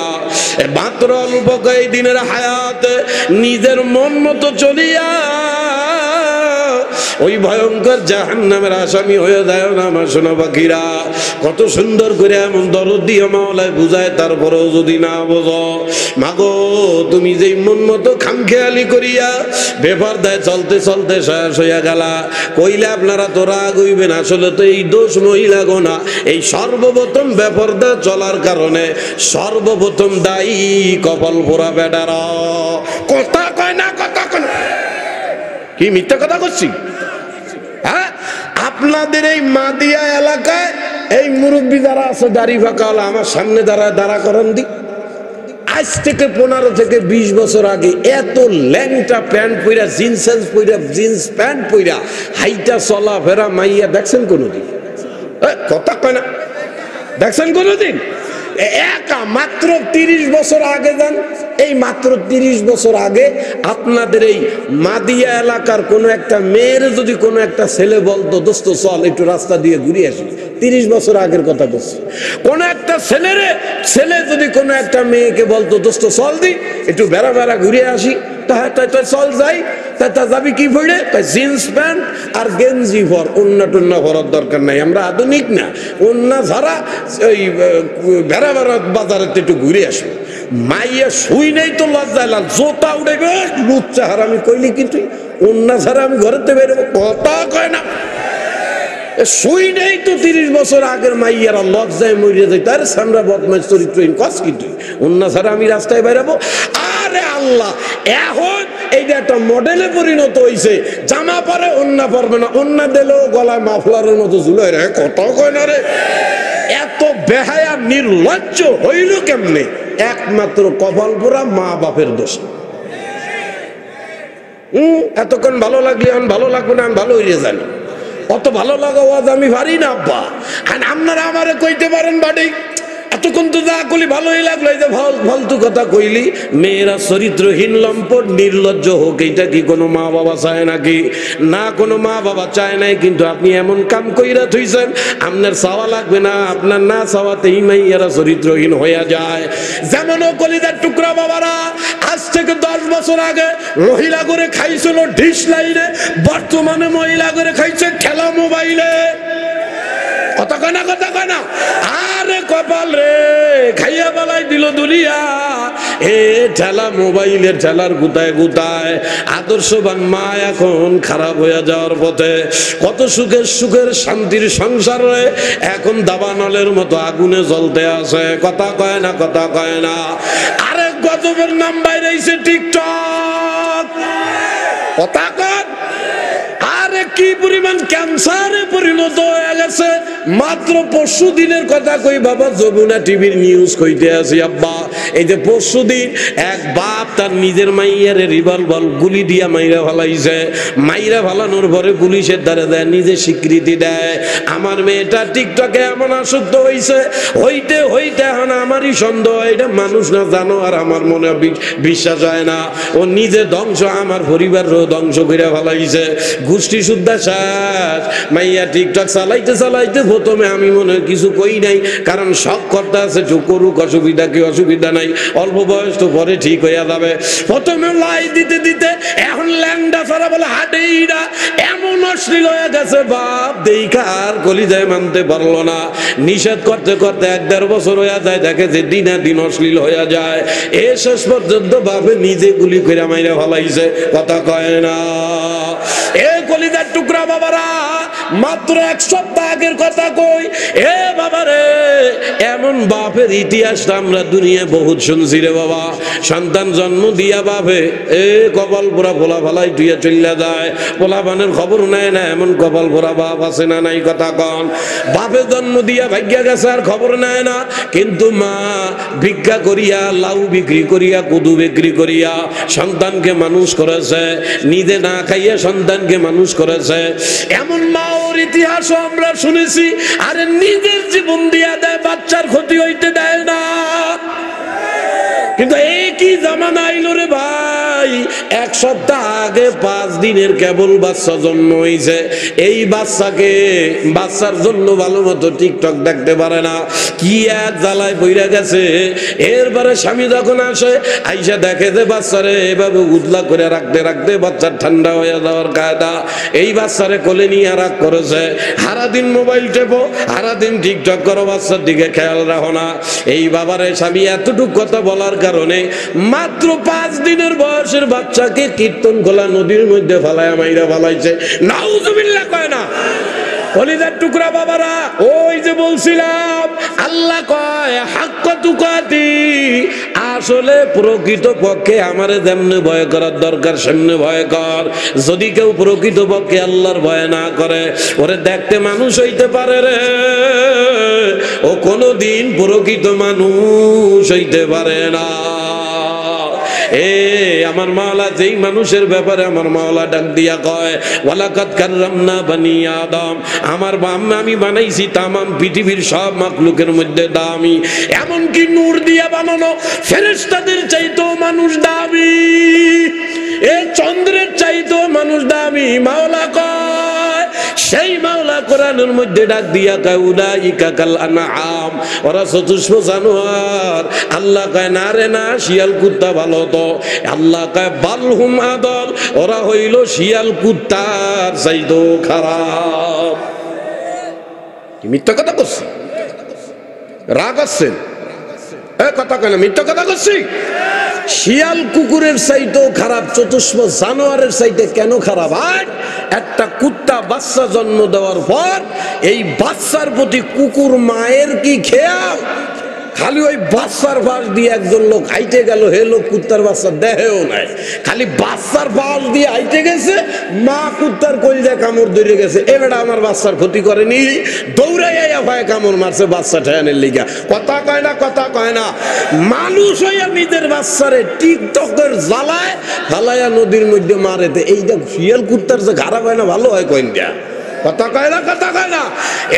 মাত্র অল্প কয়েক দিনের হায়াত নিজের মন মতো চলিয়া ওই ভয়ঙ্কর জাহান্নামের আসামি হয়ে যায় না আমার সোনা পাখিরা। কত সুন্দর করে এমন দরদ দিয়ে মাওলায় বুঝায়, তারপরেও যদি না বোঝো, মাগো তুমি যেই মন মতো খামখেয়ালি করিয়া বেপরদায় চলতে চলতে শেষ হইয়া গেলা, কইলে আপনারা তো রাগ হইবেন। আসলে তো এই দোষ মহিলা গোনা, এই সর্বপ্রথম বেপরদা চলার কারণে সর্বপ্রথম দায়ী কপাল পোড়া বেটারা। কথা কয় না, কথা কয় না। কি মিথ্যা কথা করছি? হ্যাঁ, আপনাদের এই মাদিয়া এলাকায় এই মুরব্বী যারা আছে দাড়ি ফাঁকা, আমার সামনে দাঁড়া করান দি। আজ থেকে 15 থেকে 20 বছর আগে এত ল্যাংটা প্যান্ট পইরা, জিন্স প্যান্ট পইরা হাইটা চলা ফেরা মাইয়া দেখছেন কোনোদিন? কথা কয় না, দেখছেন কোনোদিন? একা মাত্র 30 বছর আগে যান, এই মাত্র 30 বছর আগে আপনাদের এই মাদিয়া এলাকার কোন একটা মেয়ের যদি কোনো একটা ছেলে বলতো দোস্ত চল একটু রাস্তা দিয়ে ঘুরে আসি, 30 বছর আগের কথা বলছি, কোন একটা ছেলে যদি কোনো একটা মেয়েকে বলতো দোস্ত চল দি একটু বেড়া ঘুরে আসি, তাই চল যাই, তা যাবি কি পড়ে? জিন্স প্যান্ট আর গেঞ্জি পর, ওন্না টন্না পরার দরকার নাই, আমরা আধুনিক না, ওন্না ছাড়া ওই বেড়া বাজারে একটু ঘুরে আসবো। মাইয়া শুই নেই তো লজ্জায় লাল জোতা উঠে লুচ্চা হারামি কইলি কি তুই? ওন্না ছাড়া আমি ঘরেতে বেরোবো? কথা কয় না। শুই নেই তো 30 বছর আগের মাইয়ারা লজ্জায় মরিয়া যায়, তার সামরা বদমাইশ চরিত্রহীন কস কি তুই? ওন্না ছাড়া আমি রাস্তায় বেরোবো? আরে আল্লাহ, এখন এইটা একটা মডেলে পরিণত হইছে। জামা পরে ওন্না পরবে না, ওন্না দিলেও গলায় মাফলারের মতো ঝুলে রে, কত কয় না রে। এত বেহায়া নির্লজ্জ হইল কেমনে? একমাত্র কপাল পোড়া মা বাপের দোষ। এতক্ষণ ভালো লাগলে এখন ভালো লাগবে না, আমি ভালো হইলে জানি। অত ভালো লাগা ওয়াজ আমি পারি না আব্বা। আর আপনারা আমারে কইতে পারেন বাড়ি এতক্ষণ তো যা কইলি ভালোই লাগলো, এই যে ফালতু কথা কইলি। মেয়েরা চরিত্রহীন লম্পট নির্লজ্জ হোক, এইটা কি কোনো মা বাবা চায় নাকি? না, কোনো মা বাবা চায় নাই, কিন্তু আপনি এমন কাম কইরা থইছেন আপনার চাওয়া লাগবে না, আপনার না চাওয়াতেই মাইয়ারা চরিত্রহীন হইয়া যায়। যেমন কলিজার টুকরা বাবারা আজ থেকে 10 বছর আগে মহিলা করে খাইছিল ডিশ লাইনে, বর্তমানে মহিলা করে খাইছে খেলা মোবাইলে। কথা কয় না, কথা কয় না। আরে কপাল রে, খাইয়া বালাই দিল দুনিয়া। এ ঠেলা মোবাইলের ঠেলার গুতায় গুতায় আদর্শবান মা এখন খারাপ হয়ে যাওয়ার পথে। কত সুখের শান্তির সংসারে এখন দাবানলের মতো আগুনে জ্বলতে আছে। কথা কয় না, কথা কয় না। আরে গজবের নাম বাইরেছে টিকটক। কথা কয়। আরে কি পরিমাণ ক্যান্সারে পরিণত হয়ে গেছে। মাত্র পরশু দিনের কথা কই বাবা, যমুনা টিভির নিউজ কইতে আছি আব্বা। এই যে পরশু দিন এক বাপ তার নিজের মাইয়ারে রিভলভার গুলি দিয়া মাইরা ফালাইছে। মাইরা ফালানোর পরে পুলিশের দ্বারা দেয়, নিজে স্বীকৃতি দেয়। আমার মেয়েটা টিকটকে এমন আসক্ত হইছে, হইতে হইতে এখন আমারই সন্দেহ এটা মানুষ না জানো। আর আমার মনে বিশ্বাস হয় না, ও নিজে ধ্বংস, আমার পরিবারও ধ্বংস করে ফেলাইছে। গোষ্ঠী শুদ্ধা শেষ। মাইয়া টিকটক চালাইতে চালাইতে প্রথমে আমি মনে কিছু কই নাই, কারণ শখ করতে আছে করুক, অসুবিধা কি অসুবিধা নাই, অল্প বয়স তো পরে ঠিক হইয়া যাবে। প্রথমে লাই দিতে দিতে এখন ল্যাংডা ছাড়া বলে হাটেই না, এমন অশ্লীল হয়ে গেছে বাপ দেখা আর কলিজায় মানতে পারলো না। নিষেধ করতে করতে 1-1.5 বছর হইয়া যায়, দেখে যে দিনে দিন অশ্লীল হইয়া যায়। এ শেষ পর্যন্ত বাপে নিজে গুলি করে মাইরা ফেলাইছে। কথা কয় না। এ কলিজার টুকরা বাবারা, মাত্র 1 সপ্তাহ আগের কথা কই। এ বাবারে, এমন বাপের ইতিহাস আমরা দুনিয়া বহুত শুনছি রে বাবা। সন্তান জন্ম দিয়া বাপে এ কপাল পোড়া পোলা ফালাই তুইয়া চলিয়া যায়, পোলা বানের খবর নেয় না, এমন কপাল পোড়া বাপ আছে না নাই? কথা কন। বাপে জন্ম দিয়া ভাগ্যা গেছে আর খবর নেয় না, কিন্তু মা ভিক্ষা করিয়া, লাউ বিক্রি করিয়া, কুদু বিক্রি করিয়া সন্তানকে মানুষ করেছে, নিজে না খাইয়া সন্তানকে মানুষ করেছে। এমন মা ওর ইতিহাস আমরা শুনেছি। আরে নিজের জীবন দিয়া দেয়, বাচ্চার ক্ষতি হইতে দেয় না। কিন্তু এই কি জামানা আইলো রে ভাই। 1 সপ্তাহ আগে 5 দিনের কেবল বাচ্চা জন্ম হয়েছে। এই বাচ্চার জন্য ভালো মতো টিকটক দেখতে পারে না, কি এক জ্বালায় বইরা গেছে। এরপরে স্বামী যখন আসে, আইসা দেখে যে বাচ্চারে এভাবে উতলা করে রাখতে রাখতে বাচ্চার ঠান্ডা হয়ে যাওয়ার কায়দা। এই বাচ্চারে কোলে নিয়ে রাগ করেছে। সারাদিন মোবাইল টেপো, সারাদিন টিকটক করো, বাচ্চার দিকে খেয়াল রাখো না। এই বাবারে স্বামী এতটুক কথা বলার কারণে মাত্র 5 দিনের বয়সের বাচ্চাকে কীর্তন খোলা নদীর মধ্যে ফালায়া মাইরা ফালাইছে। নাউজুবিল্লাহ কয় না। কলিজার টুকরা বাবারা, ওই যে বলছিলাম আল্লাহ কয় হাক্কা তুকাতি, আসলে প্রকৃত পক্ষে আমারে যেমনে ভয় করার দরকার সেমনে ভয় কর। যদি কেউ প্রকৃত পক্ষে আল্লাহর ভয় না করে, ওরে দেখতে মানুষ হইতে পারে রে, ও কোনদিন প্রকৃত মানুষ হইতে পারে না। এ আমার মাওলা যেই মানুষের ব্যাপারে আমার মাওলা ডাক দিয়া কয় ওয়ালাকাদ কাররামনা বানি আদম, আমার আমি বানাইছি তামাম পৃথিবীর সব মাখলুকের মধ্যে দামি, এমনকি নূর দিয়া বানানো ফেরেশতাদের চাইতেও মানুষ দামি, এ চন্দ্রের চাইতেও মানুষ দামি। মাওলা কয়, সেই মাওলা কোরআনের মধ্যে ডাক দিয়া কয় উলাইকা কাল আনআম, ওরা চতুষ্প জানোয়ার। আল্লাহ কয় না রে না, শিয়াল কুত্তা ভালো তো। আল্লাহ কয় বালহুম আদল, ওরা হইল শিয়াল কুত্তার চাইতেও খারাপ। মিথ্যা কথা করছি? রাগ আসছেন? কথা কয় না, মিথ্যা কথা করছি? শিয়াল কুকুরের চাইতেও খারাপ, চতুষ্প জানোয়ারের চাইতে কেন খারাপ? আর একটা কুত্তা বাচ্চা জন্ম দেওয়ার পর এই বাচ্চার প্রতি কুকুর মায়ের কি খেয়াল, খালি ওই বাচ্চার পাশ দিয়ে একজন লোক হাইটে গেল, হে লোক কুত্তার বাচ্চা দেহেও নাই, খালি বাচ্চার পাশ দিয়ে হাইটে গেছে, মা কুত্তার কলিজায় কামড় ধরে গেছে, এবারে আমার বাচ্চার ক্ষতি করেনি, দৌড়াইয়া ভাই কামড় মারছে বাচ্চা ঠেয়ানের লিগা। কথা কয় না, কথা কয় না। মানুষ হইয়া নিজের বাচ্চারে টিকটকের জ্বালায় ফালাইয়া নদীর মধ্যে মারেতে, এইটা শিয়াল কুত্তার যে ঘাড়া হয় না ভালো হয় কইন দিয়া। কথা কয় না, কথা কয় না।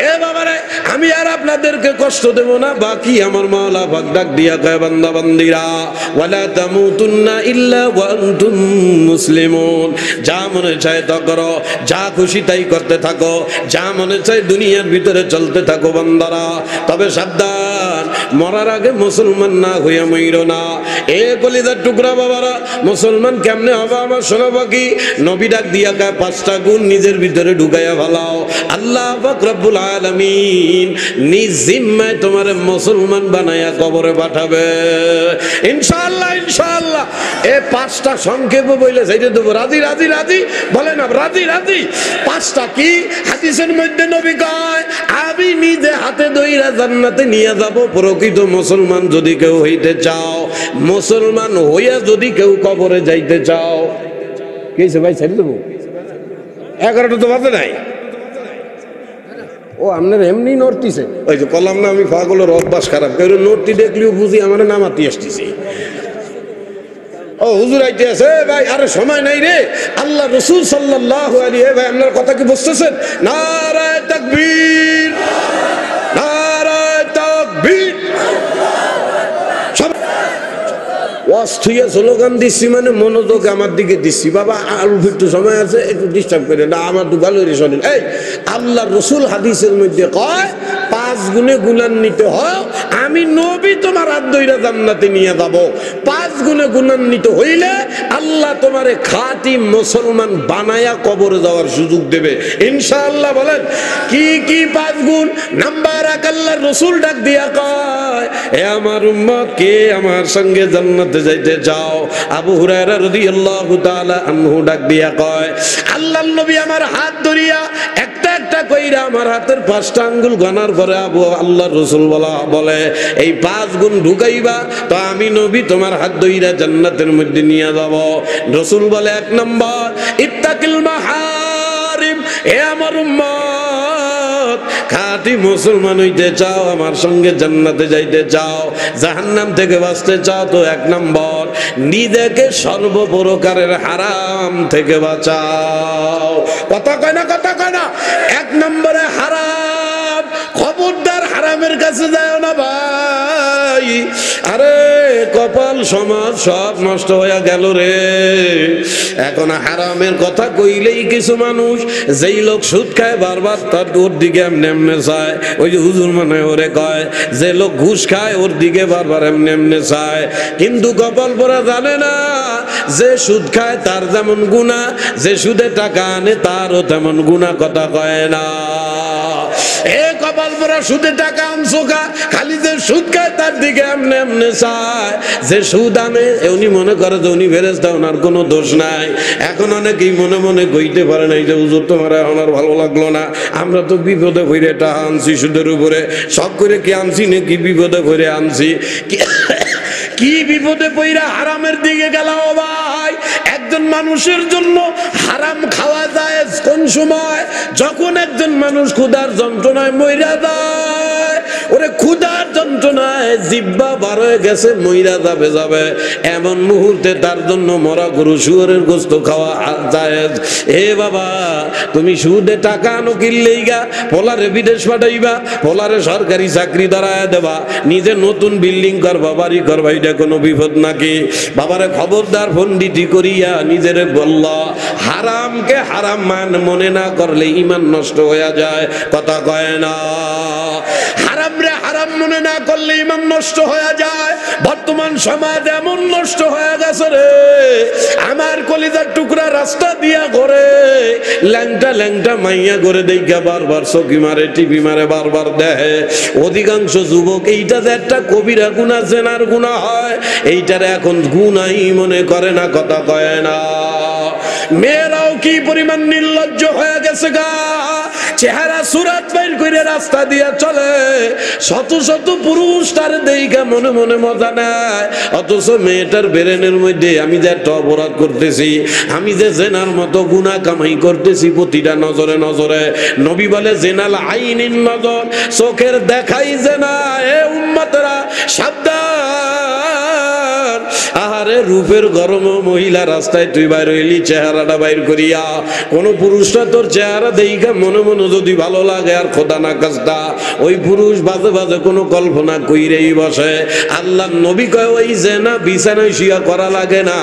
এ বাবারে, আমি আর আপনাদেরকে কষ্ট দেব না। বাকি আমার মাওলা পাক ডাক দিয়া কয়, বান্দা বান্দিরা, ওয়ালা তামুতুন্না ইল্লা ওয়া আনতুম মুসলিমুন। যা মনে চায় তা করো, যা খুশি তাই করতে থাকো, যা মনে চায় দুনিয়ার ভিতরে চলতে থাকো বান্দারা, তবে সাবধান, মরার আগে মুসলমান না হইয়া মইরো না। এ কলিজার টুকরা বাবারা, মুসলমান কেমনে হবে আমার শোনা বাকি? নবী ডাক দিয়া কয়, 5টা গুণ নিজের ভিতরে ঢুকাইয়া ভালো। আল্লাহ পাক রব্বুল আলামিন নিজ জিম্মায় তোমারে মুসলমান বানায়া কবরে পাঠাবে ইনশাআল্লাহ, ইনশাআল্লাহ। এই 5টা সংক্ষেপে বলে যাইতে দেব। রাজি রাজি রাজি বলেন, রাজি রাজি। 5টা কি? হাদিসের মধ্যে নবী কয়, আমি নিজে হাতে ধইরা জান্নাতে নিয়ে যাব প্রকৃত মুসলমান যদি কেউ হইতে চাও, মুসলমান হইয়া যদি কেউ কবরে যাইতে চাও। কি হইছে ভাই, ছেড়ে দেবো? 11টা তো বাজে নাই। ও আপনার এমনি নড়তিছে, ওই যে কলাম না আমি পাগলের অভ্যাস খারাপ, কেউ নড়তি দেখলেও বুঝি আমার নামাতি আসতেছি। ও হুজুর আইতে আছে ভাই, আরে সময় নাই রে। আল্লাহ রাসূল সাল্লাল্লাহু আলাইহি ভাই, আপনার কথা কি বুঝতেছেন? নারায়ে তাকবীর, নারায়ে তাকবীর। অস্থিয়া স্লোগান দিচ্ছি মানে মনোযোগ আমার দিকে দিচ্ছি। বাবা আলু একটু সময় আছে, একটু ডিস্টার্ব করে না, আমার তো ভালো শোনেন। এই আল্লাহ রসুল হাদিসের মধ্যে কয়, 5 গুণে গুণান্বিত হও, আমি নবী তোমার হাত ধইরা জান্নাতে নিয়ে যাব। 5 গুণে গুণান্বিত হইলে আল্লাহ তোমারে খাঁটি মুসলমান বানায়া কবরে যাওয়ার সুযোগ দেবে ইনশাআল্লাহ। বলেন কি কি 5 গুণ? নাম্বার 1, আল্লাহ রসুল ডাক দিয়া কয়, হে আমার উম্মত, কে আমার সঙ্গে জান্নাতে যাইতে চাও? আবু হুরায়রা রাদিয়াল্লাহু তাআলা আনহু ডাক দিয়া কয়, আল্লাহর নবী আমার হাত ধরিয়া একটা একটা কইরা আমার হাতের 5টা আঙ্গুল গনার পরে আল্লাহর রাসূল বলে, এই 5 গুণ ঢুকাইবা তো আমি নবী তোমার হাত ধইরা জান্নাতের মধ্যে নিয়ে যাব। রাসূল বলে, 1 নম্বর, ইত্তাকিল মাহারিম। হে আমার উম্মত, খাঁটি মুসলমান হইতে চাও, আমার সঙ্গে জান্নাতে যাইতে চাও, জাহান্নাম থেকে বাঁচতে চাও, তো 1 নম্বর, নিজেকে সর্বপ্রকারের হারাম থেকে বাঁচাও। কথা কয় না, কথা কয় না। 1 নম্বরে হারাম, খবরদার হারামের কাছে যাও না ভাই। আরে কপাল সমাজ সব নষ্ট হয়ে গেল রে। এখন হারামের কথা কইলেই কিছু মানুষ, যেই লোক সুদ খায় বারবার তার ওর দিকে এমনি এমনি চায়। ওই যে হুজুর মানে ওরে কয়, যে লোক ঘুষ খায় ওর দিকে বারবার এমনি এমনি চায়। কিন্তু কপাল পরা জানে না, যে সুদ খায় তার যেমন গুনাহ, যে সুদে টাকা আনে তারও তেমন গুনাহ। কথা কয় না। এ কপাল পরা সুদে টাকা আনছো কা, খালি যে সুদ খায় তার দিকে এমনি এমনি চায়। যে সুদ আনে উনি মনে করে যে উনি ফেরেশতা, ওনার কোনো দোষ নাই। এখন অনেকেই মনে মনে কইতে পারে নাই যে হুজুর তোমার এখন আর ভালো লাগলো না, আমরা তো বিপদে পড়ে টাকা আনছি সুদের উপরে, সব করে কি আনছি নাকি বিপদে পড়ে আনছি? কি বিপদে পড়া হারামের দিকে গেল ভাই? একজন মানুষের জন্য হারাম খাওয়া যায় কোন সময়? যখন একজন মানুষ ক্ষুধার যন্ত্রণায় মইরা যায়। ওরে ক্ষুধার যন্ত্রণায় জিহ্বা বার হয়ে গেছে, মইরা যাবে যাবে, এমন মুহূর্তে তার জন্য মরা গরু শুয়োরের গোশত খাওয়া জায়েজ। এ বাবা, তুমি সুদে টাকা আনো কিনলেই গা, পোলারে বিদেশ পাঠাইবা, পোলারে সরকারি চাকরি দাঁড়ায় দেবা, নিজে নতুন বিল্ডিং করবা, বাড়ি করবা, এটা কোনো বিপদ নাকি? বাবারে খবরদার, ফন্ডিটি করিয়া নিজেরে বললা, হারামকে হারাম মনে না করলে ইমান নষ্ট হয়ে যায়। কথা কয় না। হারাম রে হারাম মনে না করলে ইমান নষ্ট হয়ে যায়। বর্তমান সমাজ এমন নষ্ট হয়ে গেছে রে, আমার কলিজার টুকরা রাস্তা দিয়া ঘরে ল্যাংটা ল্যাংটা মাইয়া করে দেখা বারবার চকি মারে, টিভি মারে, বারবার দেখে। অধিকাংশ যুবক এইটা যে একটা কবিরা গুনাহ, জেনার গুনাহ হয়, এইটার এখন গুনাহই মনে করে না। কথা কয় না। মেয়েরাও কি পরিমাণ নির্লজ্জ হয়ে গেছে গা। চেহারা সুরাত বাইর করে রাস্তা দিয়ে চলে, শত শত পুরুষ তার দেইখা মনে মনে মজা নেয়, অথচ মেয়েটার ব্রেনের মধ্যে আমি যে একটা অপরাধ করতেছি, আমি যে জেনার মতো গুনাহ কামাই করতেছি প্রতিটা নজরে নজরে। নবী বলে জেনাল আইনিন নজর, চোখের দেখাই জেনা। এ উম্মতরা সাবধান। আহারে রূপের গরম মহিলা রাস্তায় তুই বাইর হইলি চেহারাটা বাইর করিয়া, কোন পুরুষটা তোর চেহারা দেইখা মনে মনে যদি ভালো লাগে আর খোদা না কাজটা, ওই পুরুষ বাজে বাজে কোনো কল্পনা কইরেই বসে। আল্লাহ নবী কয় ওই জেনা বিছানায় শুয়া করা লাগে না,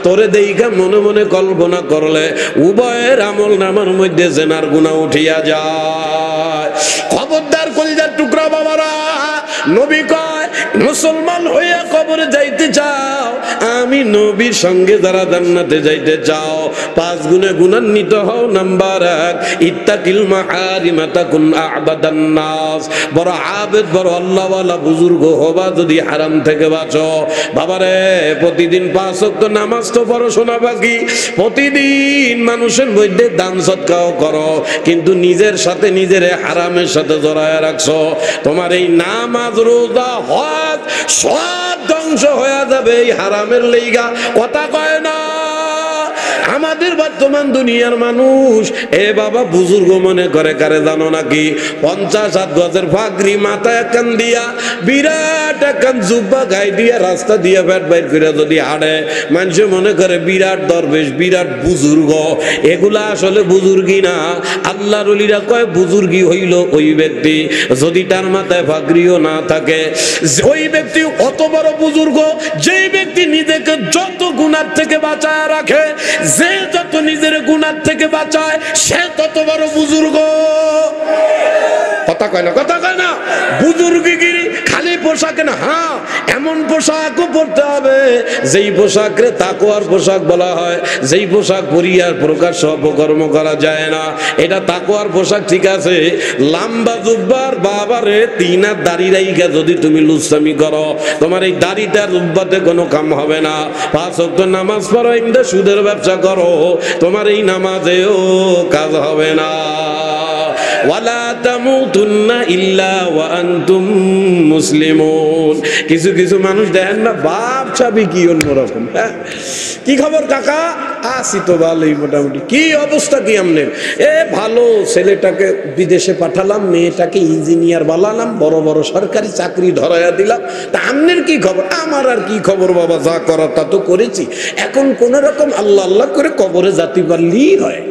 তোরে দেইখা মনে মনে কল্পনা করলে উভয়ের আমল নামার মধ্যে জেনার গুনাহ উঠিয়া যায়। খবরদার কলিজার টুকরা বাবারা, নবী কয় মুসলমান হইয়া কবরে যাইতে চাও, আমি নবীর সঙ্গে যারা জান্নাতে যাইতে চাও, 5 গুণে গুণান্বিত হও। নাম্বার 1, ইত্তাকিল মাহারিমা তাকুন আ'বাদান নাস। বড় আবেদ, বড় আল্লাহওয়ালা বুজুর্গ হবা যদি হারাম থেকে বাঁচো। বাবারে প্রতিদিন 5 ওয়াক্ত নামাজ তো পড়াশোনা বাকি, প্রতিদিন মানুষের মধ্যে দান সদকাও করো, কিন্তু নিজের সাথে নিজের হারামের সাথে জড়ায় রাখছো। তোমার এই নামাজ রোজা হজ সব ধ্বংস হয়ে যাবে এই হারামের লেগা। কথা কয় না আমাদের বর্তমান দুনিয়ার মানুষ। এ বাবা বুজুর্গ মনে করে কারে জানো নাকি, 50 গজের ফাগরি মাথায় একখান দিয়া, বিরাট একখান জুব্বা গায়ে দিয়া রাস্তা দিয়া পেট বাইর করে যদি হাঁটে, মানুষ মনে করে বিরাট দরবেশ, বিরাট বুজুর্গ। এগুলা আসলে বুজুর্গি না। আল্লাহর ওলিরা কয় বুজুর্গি হইল ওই ব্যক্তি যদি তার মাথায় ফাগরিও না থাকে। ওই ব্যক্তি অত বড় বুজুর্গ যেই ব্যক্তি নিজেকে যত গুনাহ থেকে বাঁচায় রাখে, যে যত নিজের গুনাহ থেকে বাঁচায়, সে তত বড় বুজুর্গ। কথা কয় না, কথা কয় না। বুজুর্গিগিরি খালি পোশাকে না, হ্যাঁ এমন পোশাকও পরতে হবে যেই পোশাকরে তাকওয়ার পোশাক বলা হয়, যেই পোশাক পরিয়ার প্রকাশ্য অপকর্ম করা যায় না, এটা তাকওয়ার পোশাক। ঠিক আছে, লম্বা জুব্বার বাবারে 3 হাত দাড়ি রাইখা যদি তুমি লুচ্ছামি করো, তোমার এই দাড়িটা জুব্বাতে কোনো কাম হবে না। 5 ওয়াক্ত নামাজ পড়ো, ইন্দা সুদের ব্যবসা করো, তোমার এই নামাজেও কাজ হবে না। ওয়ালা তামুতুন্না ইল্লা ওয়া আনতুম মুসলিমুন। কিছু কিছু মানুষ দেখেন না, বাপ চাবি কি অন্যরকম। কি খবর কাকা? আসি তো ভালোই মোটামুটি। কি অবস্থা কি আমনের? এ ভালো, ছেলেটাকে বিদেশে পাঠালাম, মেয়েটাকে ইঞ্জিনিয়ার বানালাম, বড় বড় সরকারি চাকরি ধরাইয়া দিলাম। তা আমনের কি খবর? আমার আর কি খবর বাবা, যা করার তা তো করেছি। এখন কোন রকম আল্লাহ আল্লাহ করে কবরে যাতে পারলেই হয়।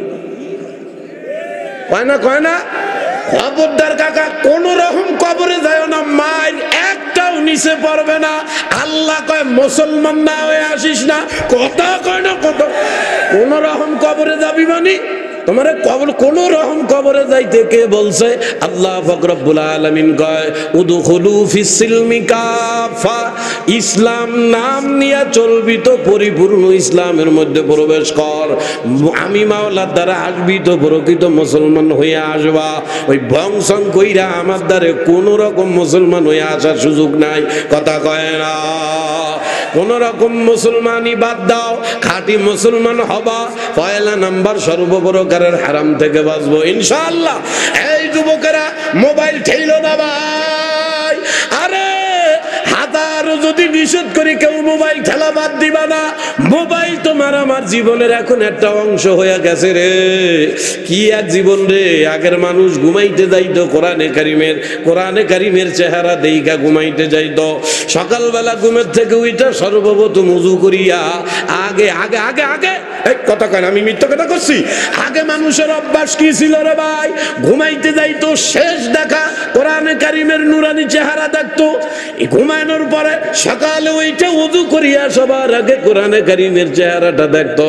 কয় না, কয় না? খবরদার কাকা, কোন রকম কবরে যায় না, মাইল একটাও নিচে পড়বে না। আল্লাহ কয় মুসলমান না হয়ে আসিস না। কথা কয় না, কত কোন রকম কবরে যাবি মানে তোমারে কবর, কোন রকম কবরে যাইতে কে বলছে? আল্লাহ পাক রব্বুল আলামিন কয় উদখুলু ফিস সিলমি কাফা। ইসলাম নাম নিয়ে চলবি তো পরিপূর্ণ ইসলামের মধ্যে প্রবেশ কর। আমি মাওলার দ্বারা আসবি তো প্রকৃত মুসলমান হয়ে আসবা। ওই বংশং কইরা আমার দ্বারে কোন রকম মুসলমান হয়ে আসার সুযোগ নাই। কথা কয় না। কোন রকম মুসলমানই বাদ দাও, খাঁটি মুসলমান হবা। 1 নাম্বার সর্বপ্রকারের হারাম থেকে বাঁচবো ইনশাআল্লাহ। এই যুবকেরা মোবাইল ঠেইলো না ভাই। আরে হাজারো যদি নিষেধ করি, কেউ মোবাইল ঠেলা বাদ দিবা না। মোবাইল তোমার আমার জীবনের এখন একটা অংশ হয়ে গেছে রে। কি এক জীবন রে। আগের মানুষ ঘুমাইতে যাইতো কোরআনে কারিমের চেহারা দেইখা ঘুমাইতে যাইতো। সকালবেলা ঘুমের থেকে উইটা সর্বপ্রথম ওযু করিয়া আগে আগে আগে আগে কথা কয় না, আমি মিথ্যা কথা করছি। আগে মানুষের অভ্যাস কি ছিল রে ভাই? ঘুমাইতে যাইতো, শেষ দেখা কোরআনে কারিমের নুরানি চেহারা দেখতো। ঘুমানোর পরে সকালে ওইটা ওযু করিয়া সবার আগে কোরআনে কারিমের চেহারাটা দেখতো।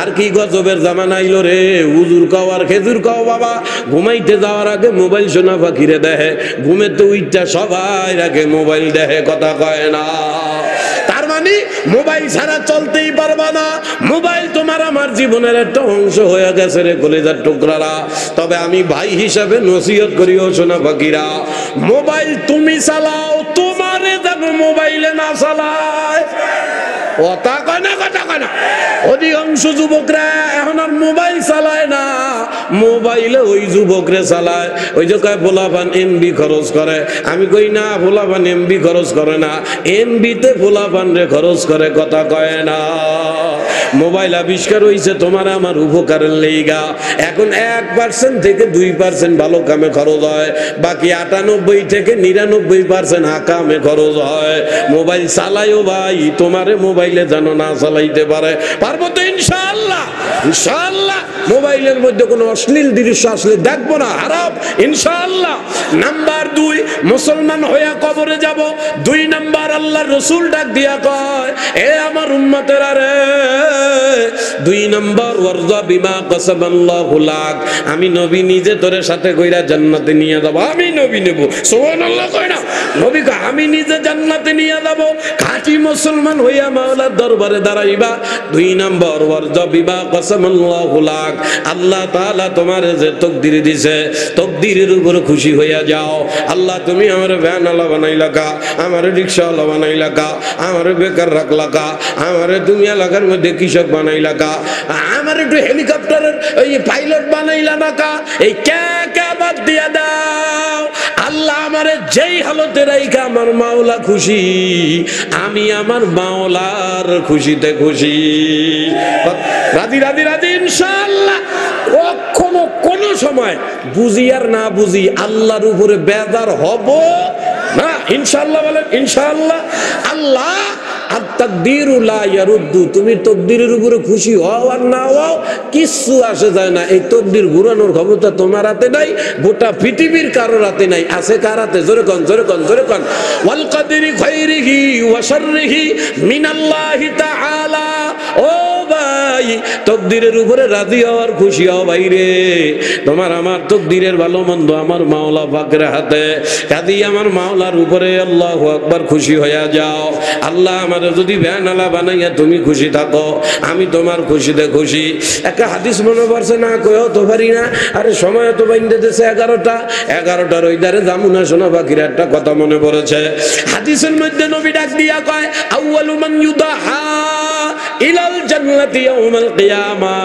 আর কি গজবের জামানা আইলো রে। উজুর খাও আর খেজুর খাও বাবা, ঘুমাইতে যাওয়ার আগে মোবাইল সোনা পাখিরে দেখে, ঘুমেতে উইটা সবাই আগে মোবাইল দেখে। কথা কয় না। তার মানে মোবাইল ছাড়া চলতেই পারবা না। মোবাইল তোমার আমার জীবনের একটা অংশ হয়ে গেছে রে কলিজার টুকরারা। তবে আমি ভাই হিসাবে নসিহত করিও সোনা পাখিরা, মোবাইল তুমি চালাও, তোমারে যেন মোবাইলে না চালায়। কথা কয় না, কথা কয় না। অধিকাংশ যুবকরা এখন আর মোবাইল চালায় না, মোবাইলে ওই যুবকরে চালায়, ওই যে কয় পোলাপান এমবি খরচ করে। আমি কই না, পোলাপান এমবি খরচ করে না, এমবিতে পোলাপান রে খরচ করে, কথা কয় না। মোবাইল আবিষ্কার হয়েছে তোমার আমার উপকারের লেগা। এখন 1% থেকে 2% ভালো কামে খরচ হয়, বাকি 98 থেকে 99% হাকামে খরচ হয়। মোবাইল চালাইও ভাই, তোমারে মোবাইলে যেন না চালাইতে পারে। পারবো তো ইনশাআল্লাহ? ইনশাআল্লাহ। মোবাইলের মধ্যে কোনো অশ্লীল দৃশ্য আসলে দেখবো না, হারাম ইনশাআল্লাহ। নাম্বার 2, মুসলমান হইয়া কবরে যাব। 2 নাম্বার, আল্লাহর রাসূল ডাক দিয়া কয়, এ আমার উম্মতেরা রে, 2 নাম্বার, ওয়ারযা বিমা কাসাবাল্লাহু লাক, আমি নবী নিজে তোরে সাথে কইরা জান্নাতে নিয়ে যাব। আমি নবী নেব, সুবহানাল্লাহ কয় না? নবী কয় আমি নিজে জান্নাতে নিয়ে যাব। খাঁটি মুসলমান হইয়া মাওলার দরবারে দাঁড়াইবা। 2 নাম্বার, ওয়ারযা বিমা কাসাবাল্লাহু লাক, আল্লাহ তাআলা তোমার যে তকদির দিছে, তকদিরের উপর খুশি হইয়া যাও। আল্লাহ তুমি আমার ভ্যানওয়ালা বানাইলা কা, আমার রিকশাওয়ালা বানাইলা কা, আমার বেকার রাখলা কা, আমারে তুমি এলাকার মধ্যে কৃষক বানাইলা কা, আমার একটু হেলিকপ্টারের ওই পাইলট বানাইলা না কা, এই কে কে বাদ দিয়া দাও। আল্লাহ আমারে যেই হালতে রাইখা আমার মাওলা খুশি, আমি আমার মাওলার খুশিতে খুশি। রাজি রাজি রাজি ইনশাআল্লাহ। কখনো কোন সময় বুঝি আর না বুঝি আল্লাহর উপরে বেজার হব না, ইনশাআল্লাহ বলেন ইনশাআল্লাহ। আল্লাহ আত-তাকদীরু লা ইয়ারুদ্দু, তুমি তকদিরের উপরে খুশি হও আর না হও কিচ্ছু আসে যায় না। এই তকদির ঘুরানোর ক্ষমতা তোমার হাতে নাই, গোটা পৃথিবীর কারোর হাতে নাই। আছে কার হাতে? জোরে কোন, জোরে কোন, জোরে কোন। ওয়াল কাদরি খাইরিহি ওয়া শাররিহি মিনাল্লাহি তাআলা। ও ভাই, তকদিরের উপরে রাজি হওয়ার খুশি হও ভাই রে। তোমার আমার তকদিরের ভালো মন্দ আমার মাওলা পাকের হাতে। কাজী আমার মাওলার উপরে আল্লাহু আকবার খুশি হইয়া যাও। আল্লাহ আমার যদি ভ্যানওয়ালা বানাইয়া তুমি খুশি থাকো, আমি তোমার খুশিতে খুশি। একটা হাদিস মনে পড়ছে না, কইও তো পারি না। আরে সময় তো বাইন্দে দিয়েছে 11টার ওই ধারে জামুনা শোনা বাকির একটা কথা মনে পড়েছে। হাদিসের মধ্যে নবী ডাক দিয়া কয়, আউয়ালু মান ইউদাহা ইলাল জান্নাতি ইয়াউমাল কিয়ামা।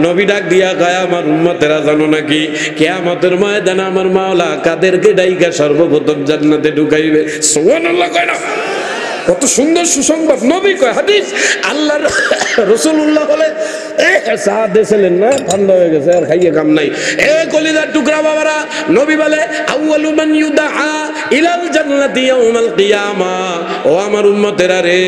নবী ডাক দিয়া কয়, আমার উম্মতেরা জানো নাকি কিয়ামতের ময়দানে আমার মাওলা কাদেরকে ডাইকা সর্বপ্রথম জান্নাতে ঢুকাইবে? সুবহানাল্লাহ কয় না? কত সুন্দর সুসংবাদ নবী কয়, হাদিস। আল্লাহর রাসূলুল্লাহ বলে, চা দিয়েছিলেন না, ঠান্ডা হয়ে গেছে, আর খাইয়ে কাম নাই। এ কলিজার টুকরা বাবারা, নবী বলে আউয়ালু মান ইউদাআ ইলাল জান্নাতি ইয়াউমাল কিয়ামা। ও আমার উম্মতেরা রে,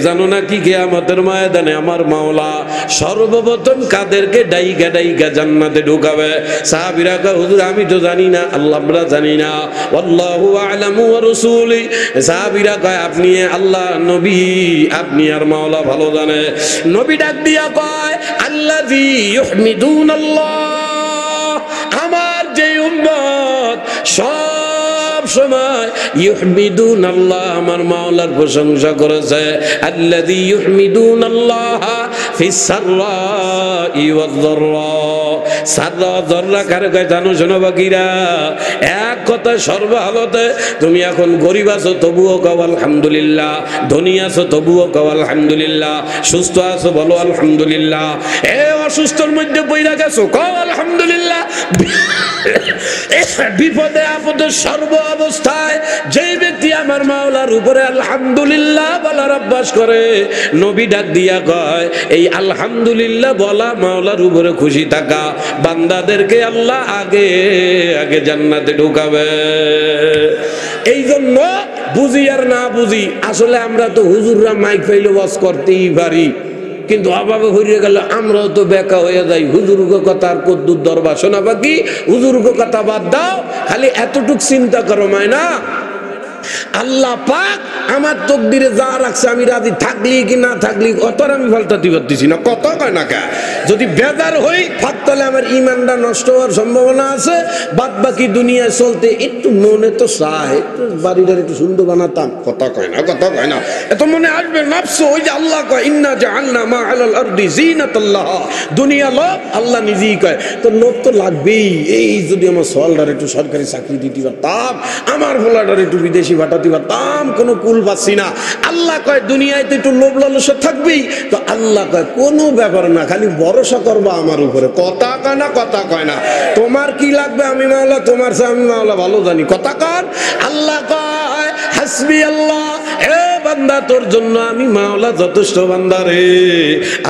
জানো না কি কিয়ামতের ময়দানে আমার মাওলা সর্বপ্রথম কাদেরকে ডাইকা ডাইকা জান্নাতে ঢুকাবে? সাহাবীরা কয়, হুজুর আমি তো জানি না, আল্লাহ আমরা জানি না। আল্লাহু আ'লামু ওয়া রাসূলি। সাহাবীরা কয়, আপনি আল্লাহ নবী, আপনি আর মাওলা ভালো জানে। নবী ডাক দিয়া কয়, আল্লাযী ইউহমিদুনাল্লাহ, আমার যে উম্মত সব সময় ইউহমিদুনাল্লাহ আমার মাওলার প্রশংসা করেছে। আল্লাযী ইউহমিদুনাল্লাহ ফিস সাররাই ওয়াদ যাররা। সাররা যাররা কারে কয় জানো শোনো বাকিরা? এক কথা, সর্বহালতে তুমি এখন গরিব আছো তবুও কও আলহামদুলিল্লাহ, ধনী আছো তবুও কও আলহামদুলিল্লাহ, সুস্থ আছো বলো আলহামদুলিল্লাহ, এ অসুস্থর মধ্যে পইরা গেছো কও আলহামদুলিল্লাহ। বিপদে আপদে সর্ব অবস্থায় যে ব্যক্তি আমার মাওলার উপরে আলহামদুলিল্লাহ বলার অভ্যাস করে, নবী ডাক দিয়া কয়, এই আলহামদুলিল্লাহ বলা মাওলার উপরে খুশি থাকা বান্দাদেরকে আল্লাহ আগে আগে জান্নাতে ঢুকাবে। এই জন্য বুঝি আর না বুঝি, আসলে আমরা তো হুজুররা মাইক পাইলে ওয়াজ করতেই পারি, কিন্তু অভাবে হইয়া গেল আমরাও তো বেকা হয়ে যাই। হুজুরগো কথা আর কদ্দুর দরবার শোনা বাকি, হুজুরগো কথা বাদ দাও, খালি এতটুক চিন্তা করো মায়না, আল্লাহ পাক আমার তকদিরে যা রাখছে আমি রাজি থাকলি কি না থাকলি অত আমি পাল্টাতে পারতেছি না। কত কয় না কা, যদি বেজার হই ফাঁকতলে আমার ইমানটা নষ্ট হওয়ার সম্ভাবনা আছে। বাদ বাকি দুনিয়ায় চলতে একটু মনে তো চায়, একটু বাড়িটার একটু সুন্দর বানাতাম, কথা কয় না, কথা কয় না, এত মনে আসবে নফস। ওই যে আল্লাহ কয়, ইন্না জাআলনা মা আলাল আরদি জিনাতাল্লাহ, দুনিয়া লোভ, আল্লাহ নিজেই কয় তো লোভ তো লাগবেই। এই যদি আমার সোয়ালটার একটু সরকারি চাকরি দিতে পারতাম, আমার ভোলাটার একটু বিদেশি ফাটাতে পারতাম, কোনো কুল পাচ্ছি না। আল্লাহ কয় দুনিয়ায় তো একটু লোভ লালসা থাকবেই, তো আল্লাহ কয় কোনো ব্যাপার না, খালি ভরসা করবা আমার উপরে। কথা কয় না, কথা কয় না, তোমার কি লাগবে আমি মাওলা, তোমার চেয়ে আমি মাওলা ভালো জানি। কথা কর। আল্লাহ কয় হাসবি আল্লাহ, হে বান্দা তোর জন্য আমি মাওলা যথেষ্ট বান্দা রে।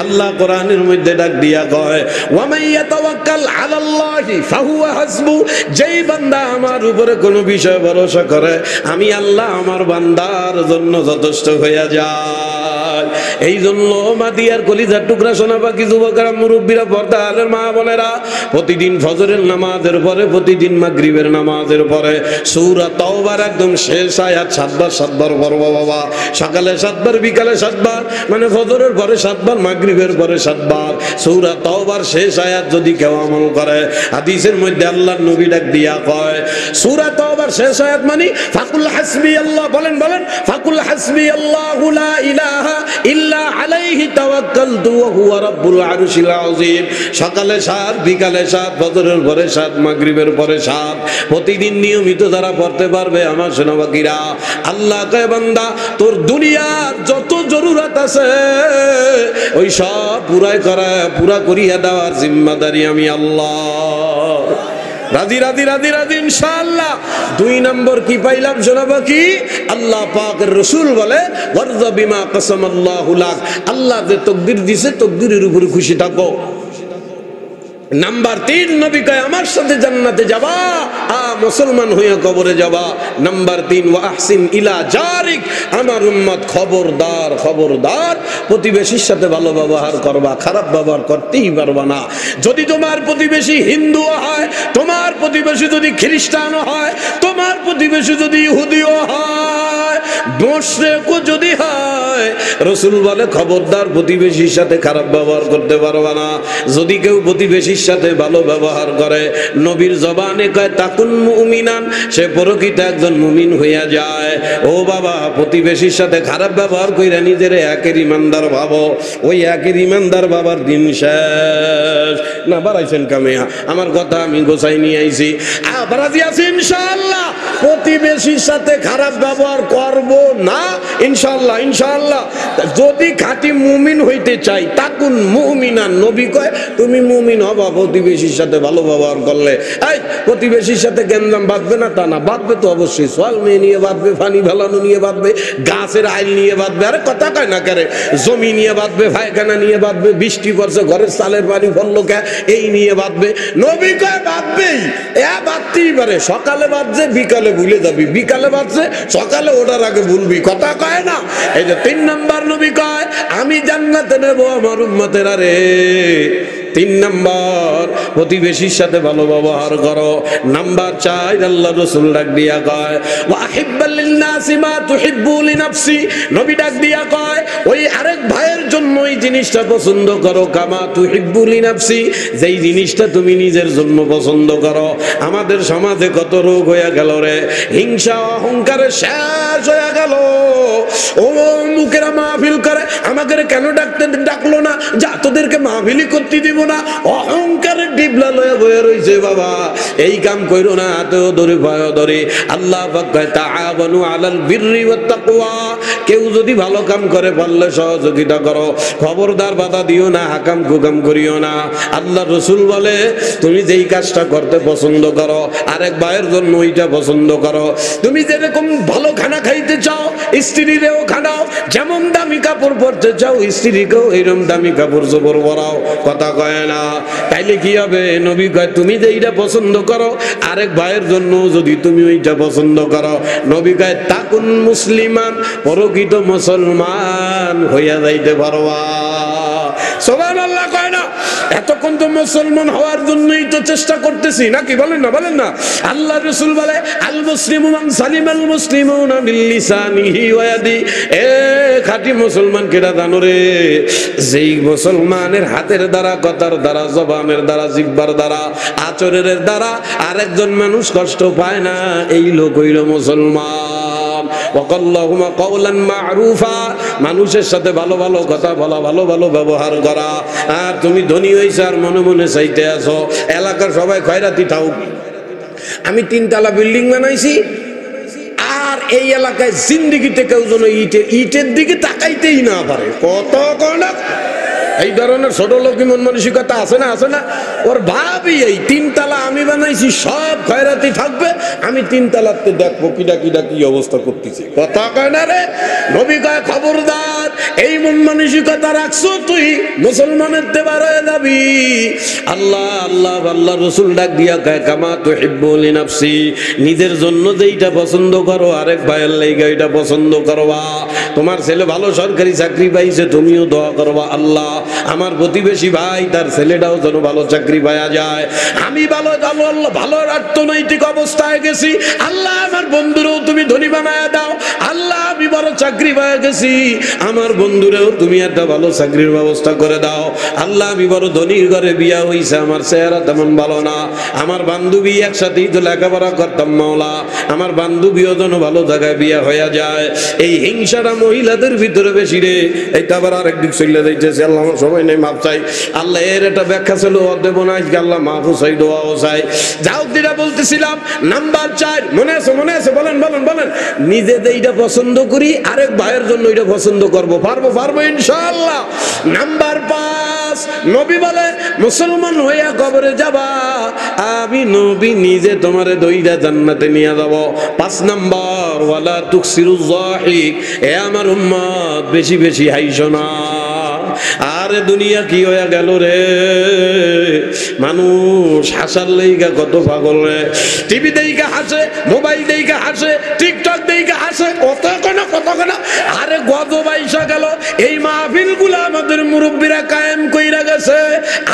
আল্লাহ কোরআনের মধ্যে ডাক দিয়া কয় ওয়া মান ইয়াতাওয়াক্কাল আলাল্লাহি ফাহুয়া হাসবু, যেই বান্দা আমার উপরে কোনো বিষয় ভরসা করে আমি আল্লাহ আমার বান্দার জন্য যথেষ্ট হইয়া যায়। এই জন্য মাদিয়ার কলিজার টুকরা সোনা পাখি যুবকেরা, মুরব্বীরা, পর্দার মা বোনেরা, প্রতিদিন ফজরের নামাজের পরে, প্রতিদিন মাগরিবের নামাজের পরে সূরা তাওবার একদম শেষ আয়াত 7 বার 7 বার পড়বা বাবা। সকালে 7 বার, বিকালে 7 বার, মানে ফজরের পরে 7 বার, মাগরিবের পরে 7 বার সূরা তাওবার শেষ আয়াত যদি কেউ আমল করে, হাদিসের মধ্যে আল্লাহর নবী ডাক দিয়া কয় সূরা তাওবার শেষ আয়াত মানে ফাকুল হাসবি আল্লাহ, বলেন বলেন, ফাকুল হাসবি আল্লাহু লা ইলাহা ইল্লা আলাইহি তাওয়াক্কালতু ওয়া হুয়া রাব্বুল আরশিল আযীম। সকালে 7, বিকালে 7, ফজরের পরে 7, মাগরিবের পরে 7, প্রতিদিন নিয়মিত যারা পড়তে পারবে আমার সোনাবাকিরা, আল্লাহ কয় বান্দা তোর দুনিয়ার যত জরুরত আছে ওই সব পুরা করিয়া দেওয়ার জিম্মাদারি আমি আল্লাহ। রাজি রাজি রাজি রাজি ইনশাআল্লাহ। 2 নম্বর কি পাইলাম সোনাবাকি? আল্লাহ পাকের রাসূল বলে ওয়ারযা বিমা কাসামাল্লাহু লাক, আল্লাহ যে তাকদীর দিয়েছে তাকদীরের উপরে খুশি থাকো। নাম্বার 3 নবী কয় আমার সাথে জান্নাতে যাবা, মুসলমান হয়ে কবরে যাবা। নাম্বার 3 ওয়া আহসিন ইলা জারিক, আমার উম্মত খবরদার খবরদার প্রতিবেশীর সাথে ভালো ব্যবহার করবা, খারাপ ব্যবহার করতেই পারবা না। যদি তোমার প্রতিবেশী হিন্দু হয়, তোমার প্রতিবেশী যদি খ্রিস্টান হয়, তোমার প্রতিবেশী যদি ইহুদিও হয়, মুশরিকও যদি হয়, রাসূল বলে খবরদার প্রতিবেশীর সাথে খারাপ ব্যবহার করতে পারবা না। যদি কেউ প্রতিবেশীর সাথে ভালো ব্যবহার করে, নবীর জবানে কয় তাকুন মুমিনান, সে প্রকৃত একজন মুমিন হইয়া যায়। ও বাবা, প্রতিবেশীর সাথে খারাপ ব্যবহার কইরা নিজের একের ইমানদার ভাবো, ওই একের ইমানদার বাবার দিন শেষ। না বাড়াইছেন কামিয়া, আমার কথা আমি গোছাই নিয়ে আইছি। রাজি আছি ইনশাআল্লাহ, প্রতিবেশীর সাথে খারাপ ব্যবহার করব না ইনশাআল্লাহ। ইনশাআল্লাহ যদি খাঁটি মুমিন হইতে চাই, তাকুন মুমিনান, নবী কয় তুমি মুমিন হবা প্রতিবেশীর সাথে ভালো ব্যবহার করলে। এই প্রতিবেশীর সাথে গেঞ্জাম বাঁধবে না তা না, বাঁধবে তো অবশ্যই, সোয়াল মেয়ে নিয়ে বাঁধবে, পানি ফেলানো নিয়ে বাঁধবে, গাছের আইল নিয়ে বাঁধবে, আরে কথা কয় না করে, জমি নিয়ে বাঁধবে, পায়খানা নিয়ে বাঁধবে, বৃষ্টি পড়ছে ঘরের চালের পানি ফললো কে, এই নিয়ে বাঁধবে। নবী কয় বাঁধবেই, বাঁধতেই পারে, সকালে বাঁধছে বিকালে ভুলে যাবি, বিকালে বাঁধছে সকালে ওঠার আগে ভুলবি, কথা কয় না। এই যে 3 নম্বর নবী কয় আমি জান্নাতে নেব আমার উম্মতেরা রে। 3 নম্বর প্রতিবেশীর সাথে ভালো ব্যবহার করো। নাম্বার 4 আল্লাহ রাসূল ডাক দিয়া কয় ওয়া হিব্বাল লিন-নাসি মা তুহিব্বু লিনাফসি, নবী ডাক দিয়া কয় ওই আরেক ভাইয়ের জন্য এই জিনিসটা পছন্দ করো, কামা তুহিব্বু লিনাফসি, যেই জিনিসটা তুমি নিজের জন্য পছন্দ করো। আমাদের সমাজে কত রোগ হয়ে গেল রে, হিংসা অহংকারে শেষ হয়ে গেল। ও মুখেরা মাহফিল করে, আমাকে কেন ডাকলো না, যা তোদেরকে মাহফিলই করতে দিব না, অহংকারের ডিবলা লয়ে বয়ে রইছে। বাবা এই কাম কইরো না, হাতেও ধরে ভয় ধরে। আল্লাহ পাক কয় তাআওয়ানু আলাল বিররি ওয়াত তাকওয়া, কেউ যদি ভালো কাম করে পারলে সহযোগিতা করো, খবরদার বাধা দিও না, হাকাম কুকাম করিও না। আল্লাহ রাসূল বলে তুমি যেই কাজটা করতে পছন্দ করো আরেক ভাইয়ের জন্য ওইটা পছন্দ করো। তুমি যেরকম ভালো খানা খাইতে চাও স্ত্রীরেও খানাও, যেমন দামি কাপড় পরতে চাও স্ত্রীকেও এরকম দামি কাপড় চোপড় পরাও, কথা কয় না। তাইলে কি হবে? নবী কয় তুমি যেইটা পছন্দ করো আরেক ভাইয়ের জন্য যদি তুমি ওইটা পছন্দ করো, নবী কয় তাকুন মুসলিমান, প্রকৃত মুসলমান হইয়া যাইতে পারবা। সুবহানাল্লাহ কয় না? এতক্ষণ তো মুসলমান হওয়ার জন্যই তো চেষ্টা করতেছি নাকি, বলেন না বলেন না? আল্লাহ রাসূল বলে আল মুসলিমু মান সালিমাল মুসলিমুনা বিল লিসানিহি ওয়া ইয়াদি, এ খাঁটি মুসলমান কেডা জানো রে? যেই মুসলমানের হাতের দ্বারা, কথার দ্বারা, জবানের দ্বারা, জিহ্বার দ্বারা, আচরণের দ্বারা আরেকজন মানুষ কষ্ট পায় না, এই লোক হইল মুসলমান। ওয়াকাল্লাহুমা কাওলান মা'রুফা, মানুষের সাথে ভালো ভালো কথা বলা, ভালো ভালো ব্যবহার করা। আর তুমি ধনী হইছো আর মনে মনে চাইতে আছো এলাকার সবাই খয়রাতি থাও, আমি 3 তলা বিল্ডিং বানাইছি আর এই এলাকায় জিন্দিগিতে কেউ যেন ইটের দিকে তাকাইতেই না পারে। কত কনা এই ধরনের ছোট লোকই মন মানসিকতা আছে না, আছে না? ওর ভাবি এই 3 তালা আমি বানাইছি, সব খয়রাতি থাকবে, আমি 3 তালাতে দেখবো কিডা কিডা কি অবস্থা করতেছি। কথা কয় না রে? নবী কয় খবরদার, এই মন মানসিকতা রাখছো তুই মুসলমানের দেবার হয়ে যাবি। আল্লাহ আল্লাহ আল্লাহ রসুল ডাক দিয়া কয় কামা তুহিব্বু লিনাফসি, নিজের জন্য যেইটা পছন্দ করো আরেক ভাইয়ের লাইগা এটা পছন্দ করবা। তোমার ছেলে ভালো সরকারি চাকরি পাইছে, তুমিও দোয়া করবা আল্লাহ আমার প্রতিবেশী ভাই তার ছেলেটাও যেন ভালো চাকরি পাওয়া যায়। আমি ভালো ভালো অর্থনৈতিক অবস্থায় গেছি, আল্লাহ আমার বন্ধুরেও তুমি ধনী বানায় দাও। আল্লাহ আমি বড় চাকরি পেয়ে গেছি, আমার বন্ধুরেও তুমি একটা ভালো চাকরির ব্যবস্থা করে দাও। আল্লাহ আমি বড় ধনীর ঘরে বিয়া হইছে, আমার চেহারা তেমন ভালো না, আমার বান্ধবী একসাথেই তো লেখাপড়া করতাম, মাওলা আমার বান্ধবীও যেন ভালো জায়গায় বিয়া হয়ে যায়। এই হিংসাটা মহিলাদের ভিতরে বেশি রে। এইটা আবার আরেক দিক চলে যাইতেছে, আল্লাহ আমার সময় নেই, মাপ চাই। আল্লাহ এর একটা ব্যাখ্যা ছিল দেব না, আল্লাহ মাহফুজ চাই, দোয়াও চাই। যাও যেটা বলতেছিলাম নাম্বার 4, মনে আছে? মনে আছে? বলেন বলেন বলেন। নিজে যেইটা পছন্দ করি আরেক ভাইয়ের জন্য এটা পছন্দ করব, পারবো পারবো ইনশাআল্লাহ। নাম্বার 5, নবী বলে মুসলমান হইয়া কবরে যাবা, আমি নবী নিজে তোমারে দইরা জান্নাতে নিয়ে যাব। 5 নাম্বার, ওয়ালা তুকসিরুজ যাহিক, এ আমার উম্মত বেশি বেশি হাইসো না। আরে দুনিয়া কি হয়ে গেল রে, মানুষ হাসার লেগা কত পাগল রে। টিভি দেইকা হাসে, মোবাইল দেইকা হাসে, টিকটক দেইকা হাসে, কত কেন। আরে গজব আইসা গেল। এই মাহফিল গুলা আমাদের মুরব্বীরা কায়েম কইরা গেছে,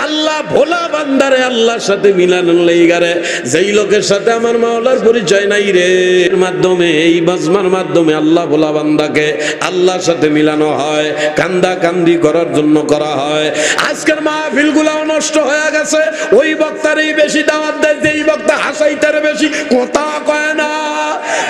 আল্লাহ ভোলা বান্দারে আল্লাহর সাথে মিলানোর লেগা রে। যেই লোকের সাথে আমার মাওলার পরিচয় নাই রে, এর মাধ্যমে এই বাজমার মাধ্যমে আল্লাহ ভোলা বান্দাকে আল্লাহর সাথে মিলানো হয়, কান্দা কান্দি করার জন্য করা হয়। আজকের মাহফিল গুলাও নষ্ট হয়ে গেছে, ওই বক্তারই বেশি দাওয়াত দেয়, যেই বক্তা হাসাইতার বেশি কথা কয় না।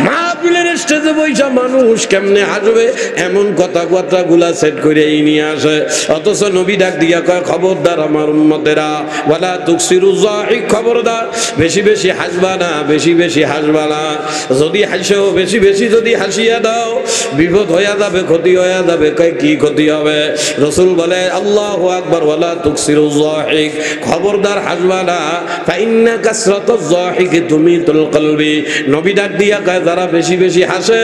মাহফিলের স্টেজে বইসা মানুষ কেমনে হাসবে এমন কথা গুলা সেট করে নিয়ে আসে। অথচ নবী ডাক দিয়া কয় খবরদার আমার উম্মতেরা, ওয়ালা তুকসিরুজ যাহিক, খবরদার বেশি বেশি হাসবা না, বেশি বেশি হাসবা না। যদি হাসো বেশি বেশি যদি হাসিয়া দাও বিপদ হইয়া যাবে, ক্ষতি হইয়া যাবে। কয় কি ক্ষতি হবে? রাসূল বলে আল্লাহু আকবার, ওয়ালা তুকসিরুজ যাহিক, খবরদার হাসবা না। ফাইন্না কাসরাতুজ যাহিক তুমিতুল কলবি, নবী ডাক দিয়া কয় যারা বেশি বেশি হাসে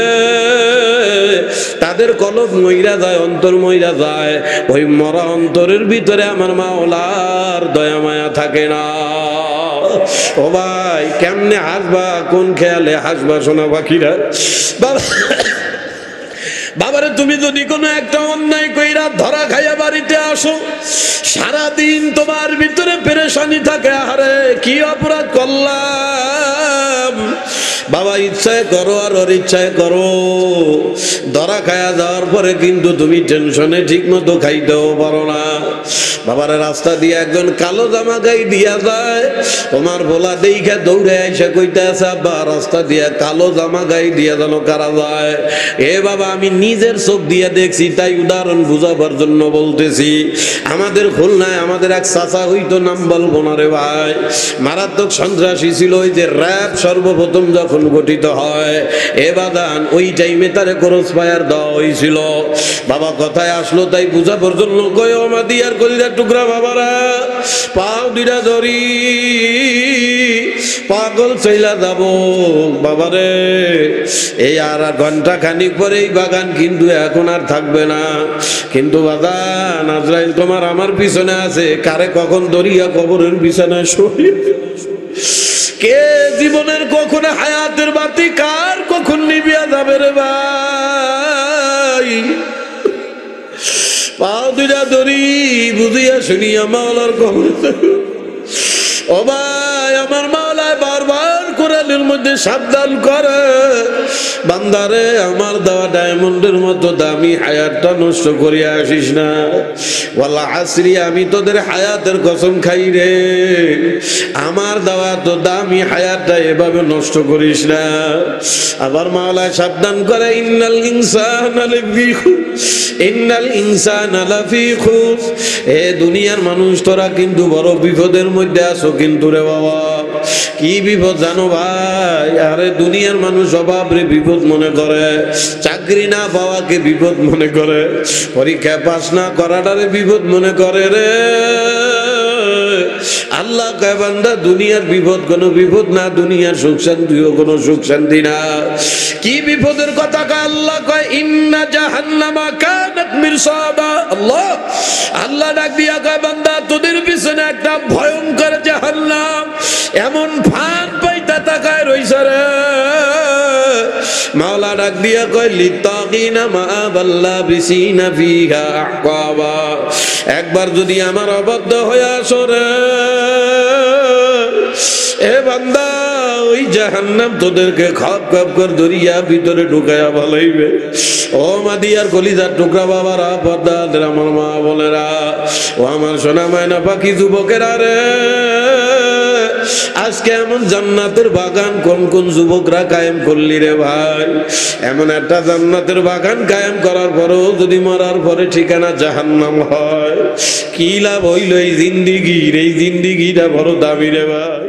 তাদের কলব মইরা যায়, অন্তর মইরা যায়। ওই মরা অন্তরের ভিতরে আমার মাওলার দয়া মায়া থাকে না। ও ভাই কেমনে হাসবা, কোন খেয়ালে হাসবা সোনা পাখিরা? বাবারে তুমি যদি কোনো একটা অন্যায় কইরা ধরা খাইয়া বাড়িতে আসো, সারাদিন তোমার ভিতরে পেরেশানি থাকে, আরে কি অপরাধ করলাম। বাবা ইচ্ছায় করো আর ওর ইচ্ছায় করো, ধরা খায়া যাওয়ার পরে কিন্তু তুমি টেনশনে ঠিক মতো খাইতেও পারো না। বাবারে রাস্তা দিয়ে একজন কালো জামা গাই দিয়া যায়, তোমার ভোলা দেইখা দৌড়ে আইসা কইতে আছে আব্বা রাস্তা দিয়া কালো জামা গাই দিয়া যেন কারা যায়। এ বাবা আমি নিজের চোখ দিয়ে দেখছি, তাই উদাহরণ বুঝাবার জন্য বলতেছি। আমাদের খুলনায় আমাদের এক চাচা হইতো, নাম বলবো না রে ভাই, মারাত্মক সন্ত্রাসী ছিল। ওই যে র‍্যাব সর্বপ্রথম যখন গঠিত হয় এ বাদান, ওই টাইমে তারে ক্রস ফায়ার দেওয়া হয়েছিল। বাবা কথায় আসলো তাই বুঝাবার জন্য কয় আমাদি আর কলিজার টুকরা বাবারা, পাও দুইটা ধরি পাগল চইলা যাব বাবারে। এই আর ঘন্টা খানিক পরে এই বাগান কিন্তু এখন আর থাকবে না। কিন্তু বাগান আজরাইল তোমার আমার পিছনে আছে, কারে কখন দরিয়া কবরের বিছানায় শুই। কে জীবনের কখন হায়াতের বাতি কার কখন নিভিয়া যাবে রে ভাই। পাও দুইটা ধরি বুঝিয়া শুনিয়া মাওলার কবরে। ও ভাই আমার মাওলায় বারবার কোরআনের মধ্যে সাবধান করে, বান্দারে আমার দেওয়া ডায়মন্ডের মতো দামি হায়াতটা নষ্ট করিয়া আসিস না। ওয়াল্লাহ আসরি, আমি তোদের হায়াতের কসম খাই রে, আমার দেওয়া তো দামি হায়াতটা এভাবে নষ্ট করিস না। আবার মাওলায় সাবধান করে ইন্নাল ইনসানা লাফি খুস, ইন্নাল ইনসানা লাফি খুস। এ দুনিয়ার মানুষ তোরা কিন্তু বড় বিপদের মধ্যে আছো কিন্তু রে বাবা। কি বিপদ জানো ভাই? আরে দুনিয়ার মানুষ অভাবরে বিপদ মনে করে, চাকরি না পাওয়াকে বিপদ মনে করে, পরীক্ষা পাস না করাটারে বিপদ মনে করে রে। আল্লাহ কয় বান্দা দুনিয়ার বিপদ কোনো বিপদ না, দুনিয়ার সুখ শান্তিও কোনো সুখ শান্তি না। কি বিপদের কথা কয় আল্লাহ? কয় ইন্না জাহান্নামা কানাত মিরসাদা। আল্লাহ আল্লাহ ডাক দিয়া কয় বান্দা তোদের পিছনে একটা ভয়ঙ্কর জাহান্নাম এমন ফান পাইতা তাকায় রইছে রে। মাওলা ডাক দিয়া কয় লিতাকিনা মাআবাল্লা বিসিনা ফিহা আহকাবা। একবার যদি আমার অবাধ্য হয়ে আসো রে এ বান্দা, ওই জাহান্নাম তোদেরকে খপ খপ করে দরিয়া ভিতরে ঢুকাইয়া ভালাইবে। ও মাদিয়ার কলিজার টুকরা বাবারা, পর্দাদের আমার মা বোনেরা, ও আমার সোনা মায়না পাখি যুবকেরা রে, আজকে এমন জান্নাতের বাগান কোন কোন যুবকরা কায়েম করলি রে ভাই? এমন একটা জান্নাতের বাগান কায়েম করার পরেও যদি মরার পরে ঠিকানা জাহান্নাম হয়, কি লাভ হইল? এই জিন্দিগির, এই জিন্দিগিটা বড় দামি রে ভাই।